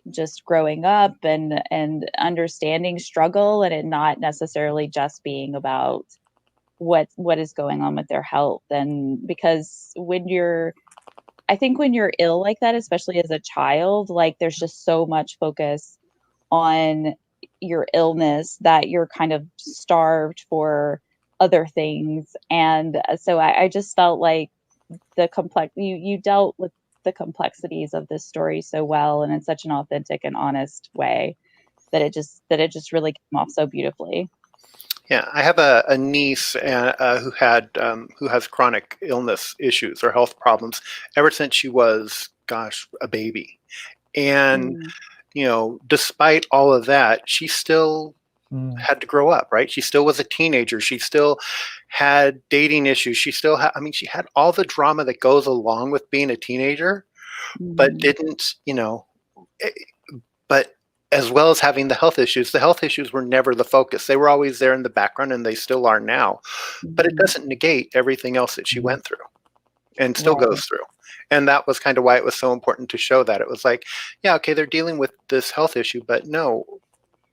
Speaker 4: just growing up and understanding struggle, and it not necessarily just being about what is going on with their health. And because I think when you're ill like that, especially as a child, like there's just so much focus on your illness that you're kind of starved for other things. And so I just felt like you dealt with the complexities of this story so well, and in such an authentic and honest way that it just really came off so beautifully.
Speaker 7: Yeah, I have a niece who has chronic illness issues or health problems ever since she was, a baby. And, despite all of that, she still had to grow up, right? She still was a teenager. She still had dating issues. She still she had all the drama that goes along with being a teenager, but didn't, but as well as having the health issues were never the focus. They were always there in the background, and they still are now. But it doesn't negate everything else that she went through and still goes through. And that was kind of why it was so important to show that. It was like, yeah, okay, they're dealing with this health issue, but no,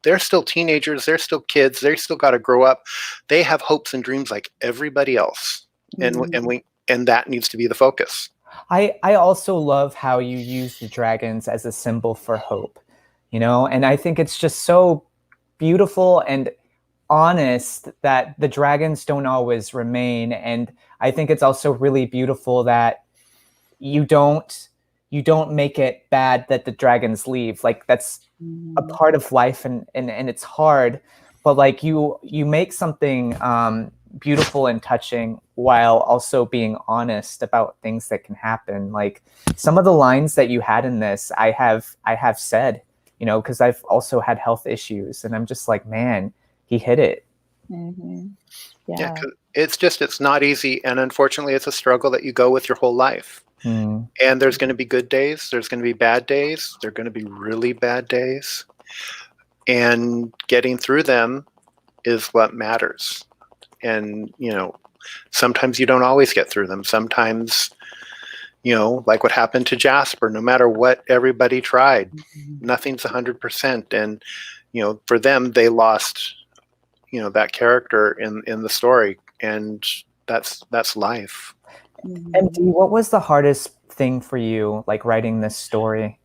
Speaker 7: they're still teenagers. They're still kids. They still got to grow up. They have hopes and dreams like everybody else. And that needs to be the focus.
Speaker 3: I also love how you use the dragons as a symbol for hope. And I think it's just so beautiful and honest that the dragons don't always remain. And I think it's also really beautiful that you don't make it bad that the dragons leave. Like that's a part of life, and it's hard, but like you make something beautiful and touching while also being honest about things that can happen. Like some of the lines that you had in this, I have said, because I've also had health issues, and I'm just like, man, he hit it.
Speaker 4: Yeah.
Speaker 7: It's not easy. And unfortunately, it's a struggle that you go with your whole life. And there's going to be good days. There's going to be bad days. There are going to be really bad days. And getting through them is what matters. And, sometimes you don't always get through them. Sometimes, like what happened to Jasper, no matter what everybody tried, nothing's 100%. And, for them, they lost, that character in the story. And that's life.
Speaker 3: And Dee, what was the hardest thing for you, like writing this story?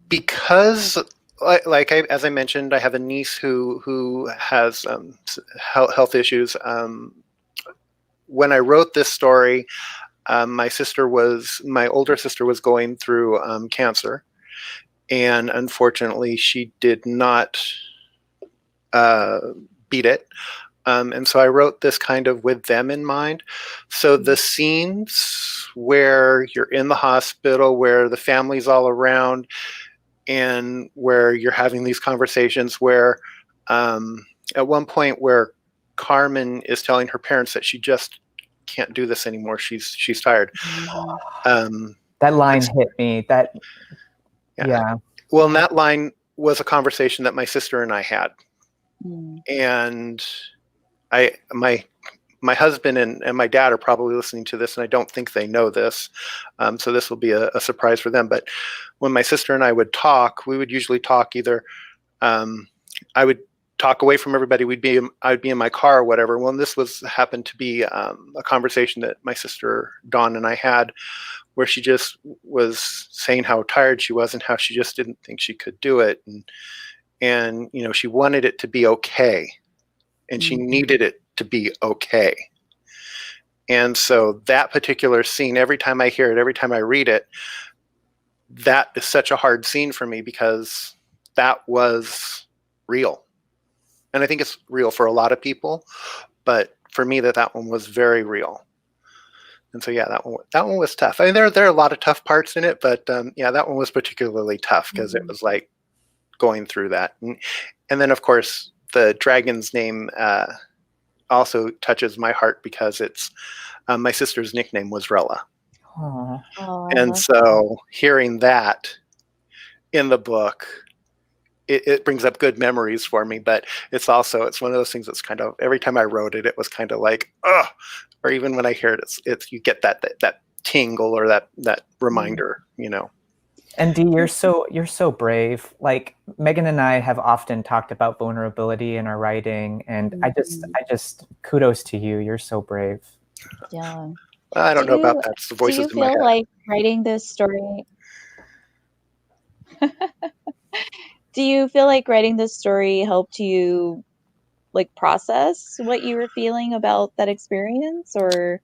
Speaker 7: Because, as I mentioned, I have a niece who has health issues. When I wrote this story, my older sister was going through cancer, and unfortunately, she did not beat it. And so I wrote this kind of with them in mind. So the scenes where you're in the hospital, where the family's all around, and where you're having these conversations where at one point where Carmen is telling her parents that she just can't do this anymore. She's tired.
Speaker 3: That line hit me. Yeah.
Speaker 7: Well, and that line was a conversation that my sister and I had. And my husband and my dad are probably listening to this, and I don't think they know this. So this will be a surprise for them. But when my sister and I would talk, we would usually talk either, I would talk away from everybody. I'd be in my car or whatever. Well, this happened to be a conversation that my sister Dawn and I had, where she just was saying how tired she was and how she just didn't think she could do it. And she wanted it to be okay. And she needed it to be okay. And so that particular scene, every time I hear it, every time I read it, that is such a hard scene for me because that was real. And I think it's real for a lot of people, but for me, that one was very real. And so, yeah, that one was tough. I mean, there are a lot of tough parts in it, but that one was particularly tough because it was like going through that. And then, of course, the dragon's name also touches my heart because it's my sister's nickname was Rella.
Speaker 3: Aw.
Speaker 4: Oh, I
Speaker 7: And
Speaker 4: love
Speaker 7: so hearing that in the book, it brings up good memories for me, but it's one of those things that's kind of, every time I wrote it, it was kind of like, ugh, or even when I hear it, it's you get that tingle or that reminder, you know.
Speaker 3: And Dee, you're so brave. Like Megan and I have often talked about vulnerability in our writing, and I just kudos to you. You're so brave.
Speaker 4: Yeah.
Speaker 7: I don't know about that. It's the
Speaker 4: Do you
Speaker 7: voices in my
Speaker 4: feel
Speaker 7: head.
Speaker 4: like writing this story? Do you feel like writing this story helped you like process what you were feeling about that experience, or?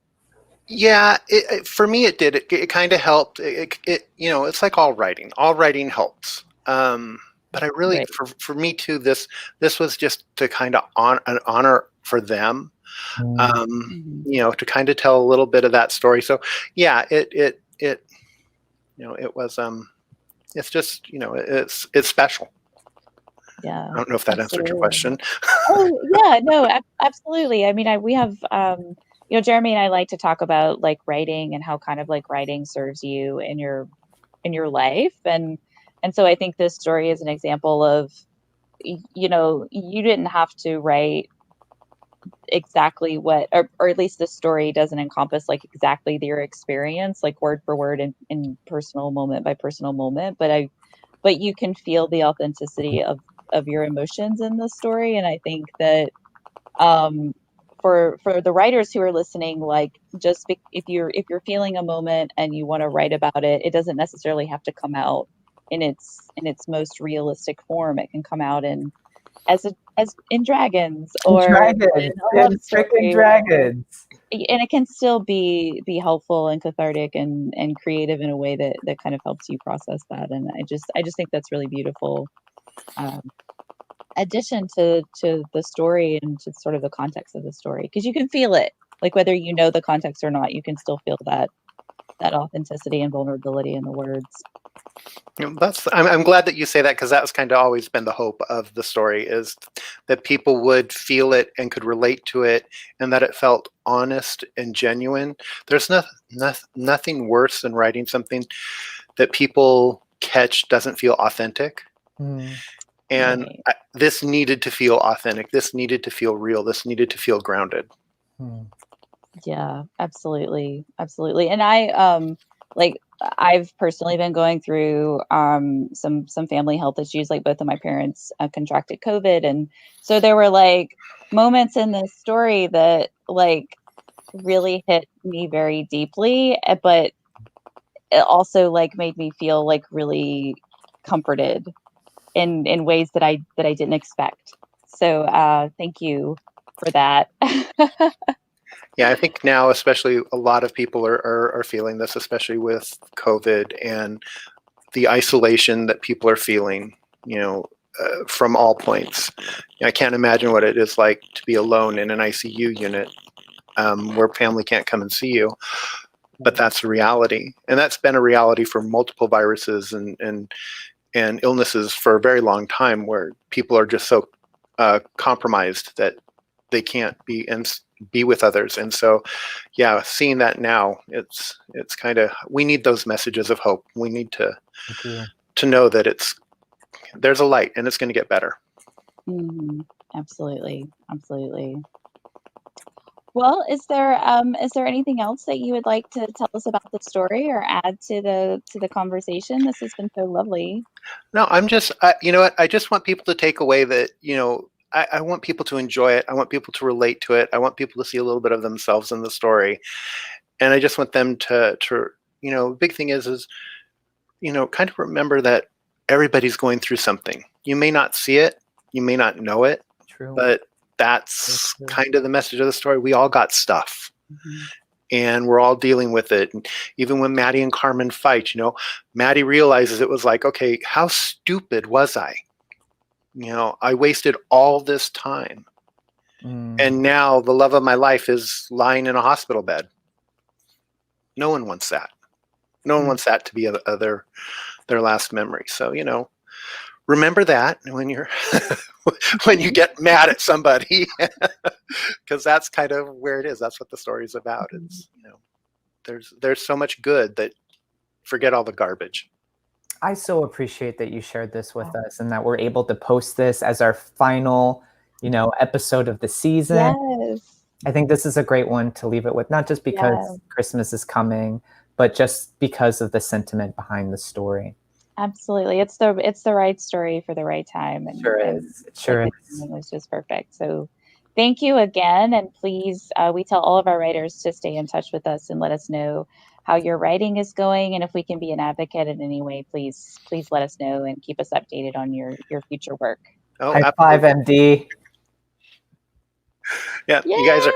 Speaker 7: Yeah, for me it did. It kind of helped. You know, it's like all writing. All writing helps. But I really,
Speaker 4: Right.
Speaker 7: for me too, this was just to kind of an honor for them. You know, to kind of tell a little bit of that story. So yeah, it you know, it was it's just, you know, it's special.
Speaker 4: Yeah,
Speaker 7: I don't know if that answered your
Speaker 4: absolutely.
Speaker 7: question.
Speaker 4: Oh, yeah, no, absolutely. I mean, we have, Jeremy and I like to talk about like writing and how kind of like writing serves you in your life, and so I think this story is an example of, you didn't have to write exactly what, or at least the story doesn't encompass like exactly your experience, like word for word in personal moment by personal moment, but you can feel the authenticity of your emotions in the story, and I think that um for the writers who are listening, like if you're feeling a moment and you want to write about it, it doesn't necessarily have to come out in its most realistic form. It can come out as in dragons or in
Speaker 3: Dragons,
Speaker 4: a love
Speaker 3: and freaking
Speaker 4: story,
Speaker 3: dragons.
Speaker 4: and it can still be helpful and cathartic and creative in a way that kind of helps you process that. And I just think that's really beautiful um, addition to the story and to sort of the context of the story, because you can feel it, like whether you know the context or not, you can still feel that authenticity and vulnerability in the words.
Speaker 7: You know, I'm glad that you say that, because that was kind of always been the hope of the story, is that people would feel it and could relate to it, and that it felt honest and genuine. There's nothing worse than writing something that people catch doesn't feel authentic. And
Speaker 4: Right.
Speaker 7: this needed to feel authentic. This needed to feel real. This needed to feel grounded.
Speaker 4: Yeah, absolutely. Absolutely. And I've personally been going through some family health issues. Like both of my parents contracted COVID, and so there were like moments in this story that like really hit me very deeply, but it also like made me feel like really comforted in ways that I didn't expect. So thank you for that.
Speaker 7: Yeah, I think now, especially, a lot of people are feeling this, especially with COVID and the isolation that people are feeling, you know, from all points. I can't imagine what it is like to be alone in an ICU unit where family can't come and see you. But that's a reality. And that's been a reality for multiple viruses and illnesses for a very long time, where people are just so compromised that they can't be with others. And so, yeah, seeing that now, it's kind of, we need those messages of hope. We need to know that there's a light and it's going to get better.
Speaker 4: Absolutely, absolutely. Well, is there anything else that you would like to tell us about the story or add to the conversation? This has been so lovely.
Speaker 7: No, you know what? I just want people to take away that, you know, I want people to enjoy it. I want people to relate to it. I want people to see a little bit of themselves in the story. And I just want them to you know, the big thing is, you know, kind of remember that everybody's going through something. You may not see it, you may not know it, but that's kind of the message of the story. We all got stuff. And we're all dealing with it. And even when Maddie and Carmen fight, you know, Maddie realizes it was like, okay, how stupid was I? You know, I wasted all this time. And now the love of my life is lying in a hospital bed. No one wants that. No one wants that to be their last memory. So, you know, remember that when you're when you get mad at somebody, because that's kind of where it is. That's what the story is about. It's, you know, there's so much good that forget all the garbage.
Speaker 3: I so appreciate that you shared this with us and that we're able to post this as our final, episode of the season.
Speaker 4: Yes.
Speaker 3: I think this is a great one to leave it with, not just because Christmas is coming, but just because of the sentiment behind the story.
Speaker 4: Absolutely. It's the right story for the right time.
Speaker 3: It sure is.
Speaker 4: It was just perfect. So thank you again. And please, we tell all of our writers to stay in touch with us and let us know how your writing is going. And if we can be an advocate in any way, please let us know and keep us updated on your future work.
Speaker 7: Oh,
Speaker 3: High five, MD.
Speaker 7: Yeah,
Speaker 4: Yay!
Speaker 7: you guys are,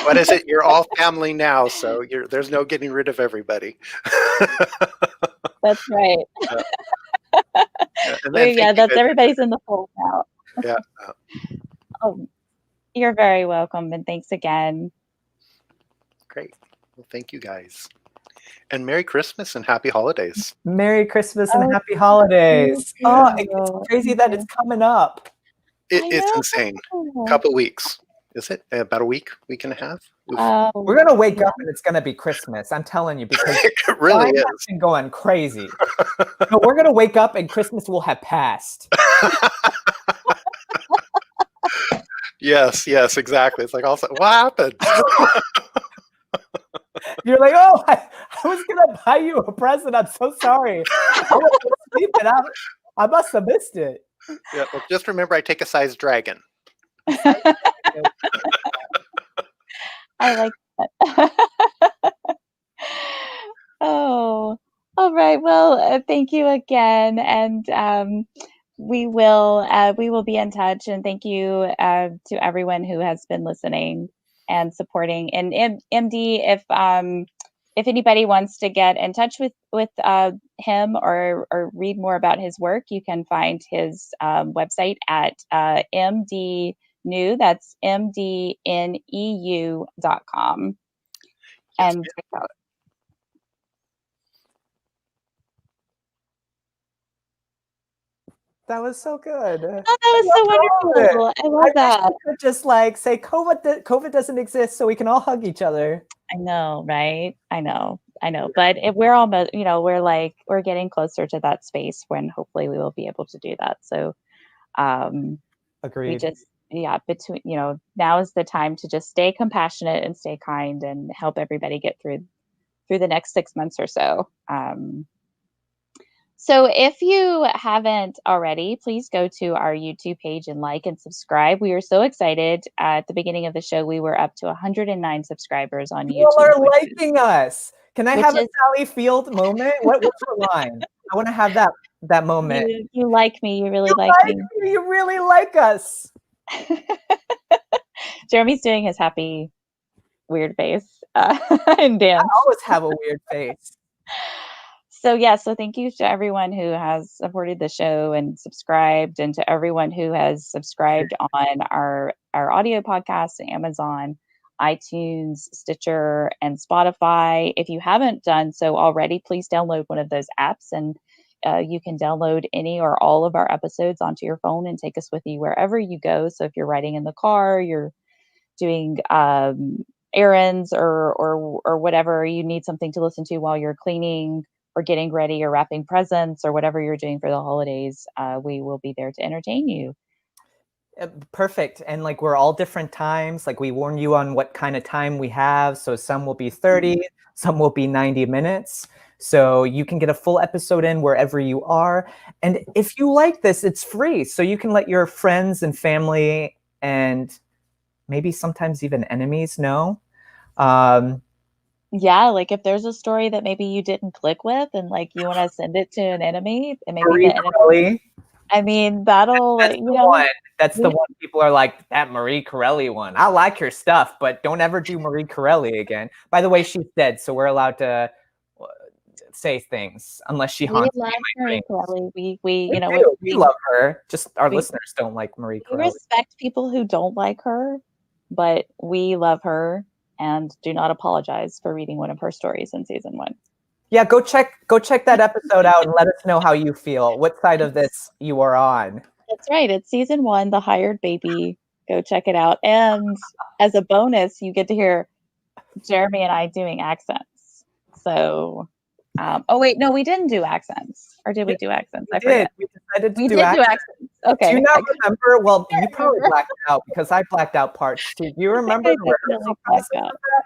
Speaker 7: what is it? You're all family now, so there's no getting rid of everybody.
Speaker 4: That's right. Everybody's in the fold now.
Speaker 7: Yeah.
Speaker 4: Oh, you're very welcome, and thanks again.
Speaker 7: Great. Well, thank you guys. And Merry Christmas and Happy Holidays.
Speaker 3: Merry Christmas and Happy Holidays. Oh, it's crazy that it's coming up.
Speaker 7: It's insane. Couple weeks. Is it about a week and a half?
Speaker 3: We're going to wake up and it's going to be Christmas. I'm telling you, because
Speaker 7: it really is.
Speaker 3: Been going crazy. No, we're going to wake up and Christmas will have passed.
Speaker 7: Yes, exactly. It's like, also, what happened?
Speaker 3: You're like, oh, I was going to buy you a present. I'm so sorry. I was sleeping. I must have missed it.
Speaker 7: Yeah, well, just remember, I take a size dragon.
Speaker 4: I like that. Oh, all right. Well, thank you again, and we will be in touch. And thank you to everyone who has been listening and supporting. And MD, if anybody wants to get in touch with him or read more about his work, you can find his website at MD New, that's mdneu.com. And check out.
Speaker 3: That was so good.
Speaker 4: Oh, that was so wonderful. I love that.
Speaker 3: I could just say COVID doesn't exist, so we can all hug each other.
Speaker 4: I know, right? I know. But we're almost, we're getting closer to that space when hopefully we will be able to do that. So,
Speaker 3: agreed.
Speaker 4: Between now is the time to just stay compassionate and stay kind and help everybody get through the next 6 months or so. So if you haven't already, please go to our YouTube page and like and subscribe. We are so excited. At the beginning of the show, we were up to 109 subscribers on YouTube.
Speaker 3: People are liking us. Can I have a Sally Field moment? What's your line? I want to have that moment.
Speaker 4: You like me. You really like me.
Speaker 3: You really like us.
Speaker 4: Jeremy's doing his happy weird face and dance.
Speaker 3: I always have a weird face.
Speaker 4: So thank you to everyone who has supported the show and subscribed, and to everyone who has subscribed on our audio podcasts, Amazon, iTunes, Stitcher, and Spotify. If you haven't done so already, please download one of those apps, and you can download any or all of our episodes onto your phone and take us with you wherever you go. So if you're riding in the car, you're doing errands or whatever, you need something to listen to while you're cleaning or getting ready or wrapping presents or whatever you're doing for the holidays, we will be there to entertain you.
Speaker 3: Perfect. And we're all different times. We warn you on what kind of time we have. So some will be 30, some will be 90 minutes. So you can get a full episode in wherever you are. And if you like this, it's free. So you can let your friends and family and maybe sometimes even enemies know.
Speaker 4: If there's a story that maybe you didn't click with and you want to send it to an enemy, and maybe
Speaker 3: Marie Corelli.
Speaker 4: I mean, that'll
Speaker 3: That's the one people are like, that Marie Corelli one. I like her stuff, but don't ever do Marie Corelli again. By the way, she's dead, so we're allowed to say things unless she haunts me in my
Speaker 4: Marie Corelli.
Speaker 3: We love her. Just our listeners don't like Marie Corelli.
Speaker 4: We respect people who don't like her, but we love her and do not apologize for reading one of her stories in season 1.
Speaker 3: Yeah, go check that episode out and let us know how you feel. What side of this you are on.
Speaker 4: That's right. It's season 1, The Hired Baby. Go check it out. And as a bonus, you get to hear Jeremy and I doing accents. So, oh wait, no, we didn't do accents, or did we do accents? I forget.
Speaker 3: We decided to
Speaker 4: We
Speaker 3: do
Speaker 4: did
Speaker 3: accents.
Speaker 4: do accents. Okay.
Speaker 3: Do you not remember? Well, you probably
Speaker 4: remember.
Speaker 3: blacked out because I blacked out parts too. Do you remember
Speaker 4: I
Speaker 3: the rehearsal
Speaker 4: definitely
Speaker 3: process
Speaker 4: blacked
Speaker 3: of
Speaker 4: out.
Speaker 3: that?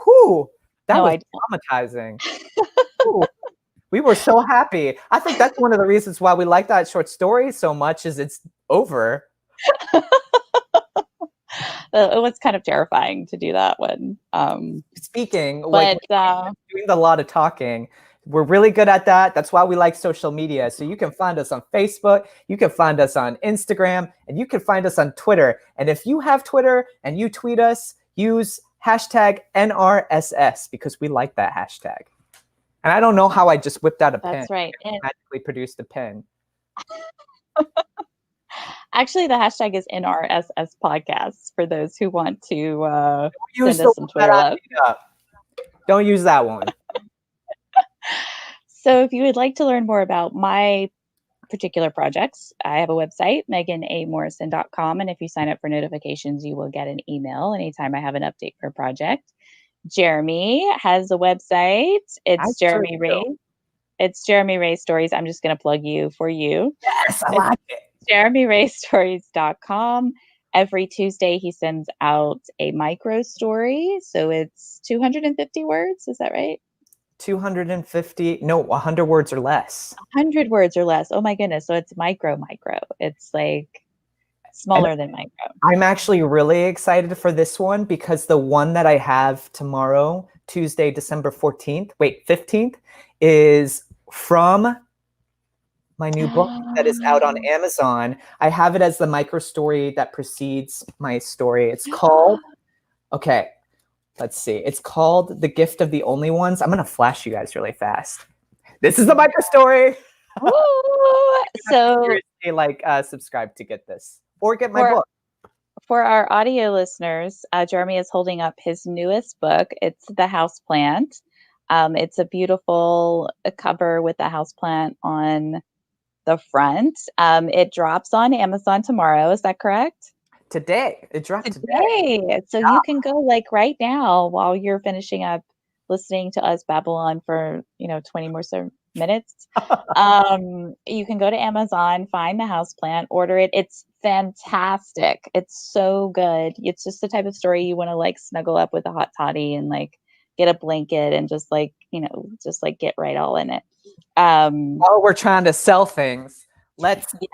Speaker 3: Whew, that
Speaker 4: No,
Speaker 3: was
Speaker 4: I don't.
Speaker 3: traumatizing. Whew. We were so happy. I think that's one of the reasons why we like that short story so much is it's over.
Speaker 4: It was kind of terrifying to do that one.
Speaker 3: Speaking,
Speaker 4: But
Speaker 3: doing a lot of talking, we're really good at that. That's why we like social media. So you can find us on Facebook, you can find us on Instagram, and you can find us on Twitter. And if you have Twitter and you tweet us, use hashtag NRSS because we like that hashtag. And I don't know how I just whipped out a pen.
Speaker 4: that's right.
Speaker 3: I magically produced a pen.
Speaker 4: Actually, the hashtag is NRSS podcasts for those who want to
Speaker 3: Use
Speaker 4: send us some Twitter love.
Speaker 3: Don't use that one.
Speaker 4: So if you would like to learn more about my particular projects, I have a website, meganamorrison.com. And if you sign up for notifications, you will get an email anytime I have an update for a project. Jeremy has a website. It's Jeremy Ray. It's Jeremy Ray Stories. I'm just going to plug you for you.
Speaker 3: Yes, I like it.
Speaker 4: JeremyRayStories.com. Every Tuesday, he sends out a micro story. So it's 250 words. Is that right?
Speaker 3: 250, no, 100 words or less.
Speaker 4: 100 words or less. Oh my goodness. So it's micro. It's like smaller than micro.
Speaker 3: I'm actually really excited for this one because the one that I have tomorrow, Tuesday, December 15th, is from my new book that is out on Amazon. I have it as the micro story that precedes my story. It's called, okay, let's see. It's called The Gift of the Only Ones. I'm going to flash you guys really fast. This is the micro story.
Speaker 4: Ooh, so
Speaker 3: subscribe to get this or get my book.
Speaker 4: For our audio listeners, Jeremy is holding up his newest book. It's The Houseplant. It's a beautiful cover with the houseplant on the front. It drops on Amazon tomorrow. Is that correct?
Speaker 3: Today. It dropped today.
Speaker 4: So you can go right now while you're finishing up listening to us Babylon for 20 more minutes. You can go to Amazon, find the houseplant, order it. It's fantastic. It's so good. It's just the type of story you want to snuggle up with a hot toddy and get a blanket and just get right all in it.
Speaker 3: While we're trying to sell things, let's be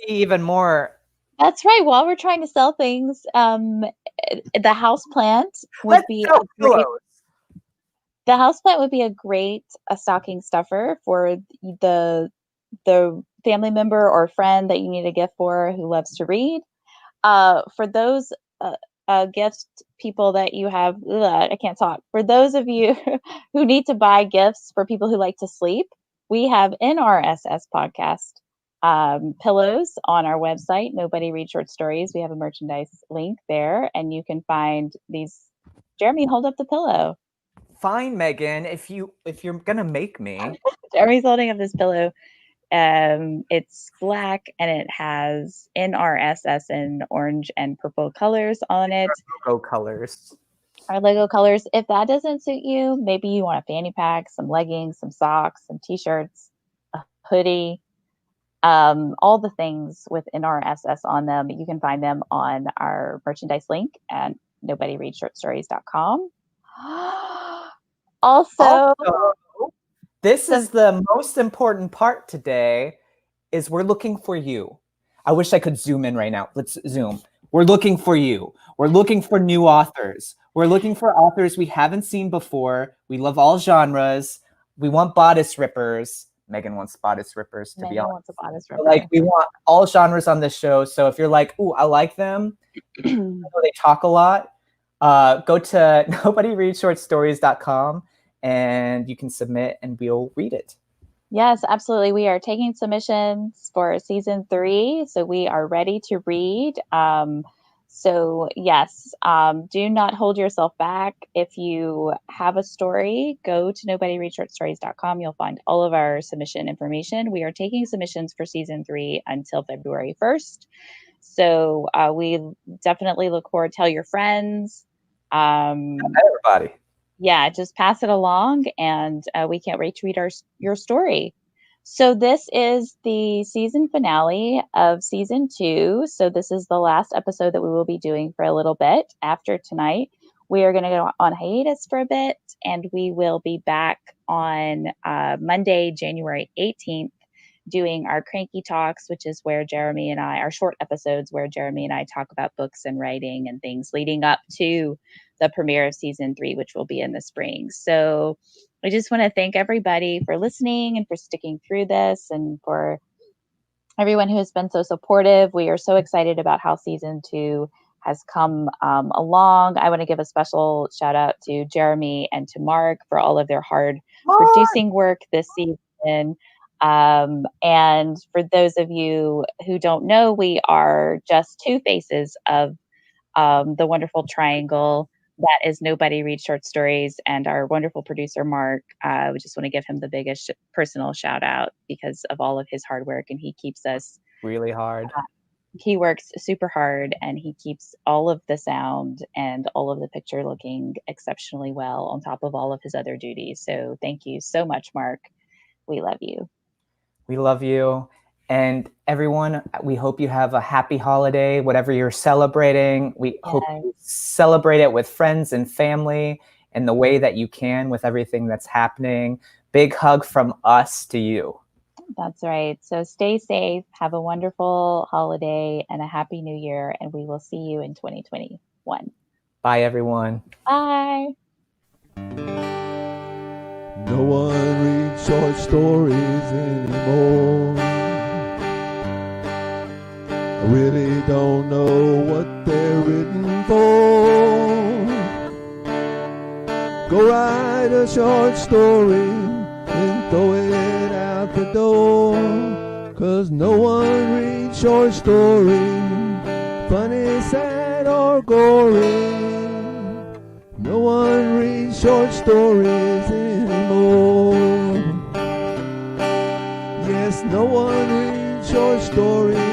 Speaker 3: even more.
Speaker 4: That's right. While we're trying to sell things, the houseplant would be a great stocking stuffer for the family member or friend that you need a gift for who loves to read. For those gift people that you have, I can't talk. For those of you who need to buy gifts for people who like to sleep, we have NRSS podcast pillows on our website. Nobody Read Short Stories. We have a merchandise link there, and you can find these. Jeremy, hold up the pillow.
Speaker 3: Fine, Megan. If you're gonna make me.
Speaker 4: Jeremy's holding up this pillow. It's black and it has NRSS in orange and purple colors on it. Our logo colors. If that doesn't suit you, maybe you want a fanny pack, some leggings, some socks, some t-shirts, a hoodie, all the things with NRSS on them. You can find them on our merchandise link at nobodyreadshortstories.com. Also,
Speaker 3: this is the most important part today, is we're looking for you. I wish I could zoom in right now. Let's zoom. We're looking for you. We're looking for new authors. We're looking for authors we haven't seen before. We love all genres. We want bodice rippers. Megan wants bodice rippers, to be honest.
Speaker 4: Wants a bodice ripper.
Speaker 3: We want all genres on this show. So if you're like, ooh, I like them, I know they talk a lot, go to nobodyreadshortstories.com and you can submit and we'll read it.
Speaker 4: Yes, absolutely. We are taking submissions for season 3. So we are ready to read. So yes, do not hold yourself back. If you have a story, go to nobodyreadshortstories.com. You'll find all of our submission information. We are taking submissions for season 3 until February 1st. So we definitely look forward. Tell your friends.
Speaker 3: Everybody.
Speaker 4: yeah, just pass it along, and we can't wait to read your story. So this is the season finale of season 2. So this is the last episode that we will be doing for a little bit after tonight. We are going to go on hiatus for a bit, and we will be back on Monday, January 18th, doing our Cranky Talks, which is where Jeremy and I, our short episodes where Jeremy and I talk about books and writing and things leading up to the premiere of season 3, which will be in the spring. So I just want to thank everybody for listening and for sticking through this, and for everyone who has been so supportive. We are so excited about how season 2 has come along. I want to give a special shout out to Jeremy and to Mark for all of their hard producing work this season. And for those of you who don't know, we are just two faces of the wonderful triangle that is Nobody Reads Short Stories, and our wonderful producer, Mark. We just want to give him the biggest personal shout out because of all of his hard work, and he keeps us
Speaker 3: really hard.
Speaker 4: He works super hard, and he keeps all of the sound and all of the picture looking exceptionally well on top of all of his other duties. So thank you so much, Mark. We love you.
Speaker 3: We love you. And everyone, we hope you have a happy holiday, whatever you're celebrating. We hope you celebrate it with friends and family in the way that you can with everything that's happening. Big hug from us to you.
Speaker 4: That's right. So stay safe, have a wonderful holiday, and a happy new year. And we will see you in 2021.
Speaker 3: Bye, everyone.
Speaker 4: Bye.
Speaker 8: No one reads short stories anymore. I really don't know what they're written for. Go write a short story and throw it out the door. 'Cause no one reads short stories, funny, sad, or gory. No one reads short stories anymore. Yes, no one reads short stories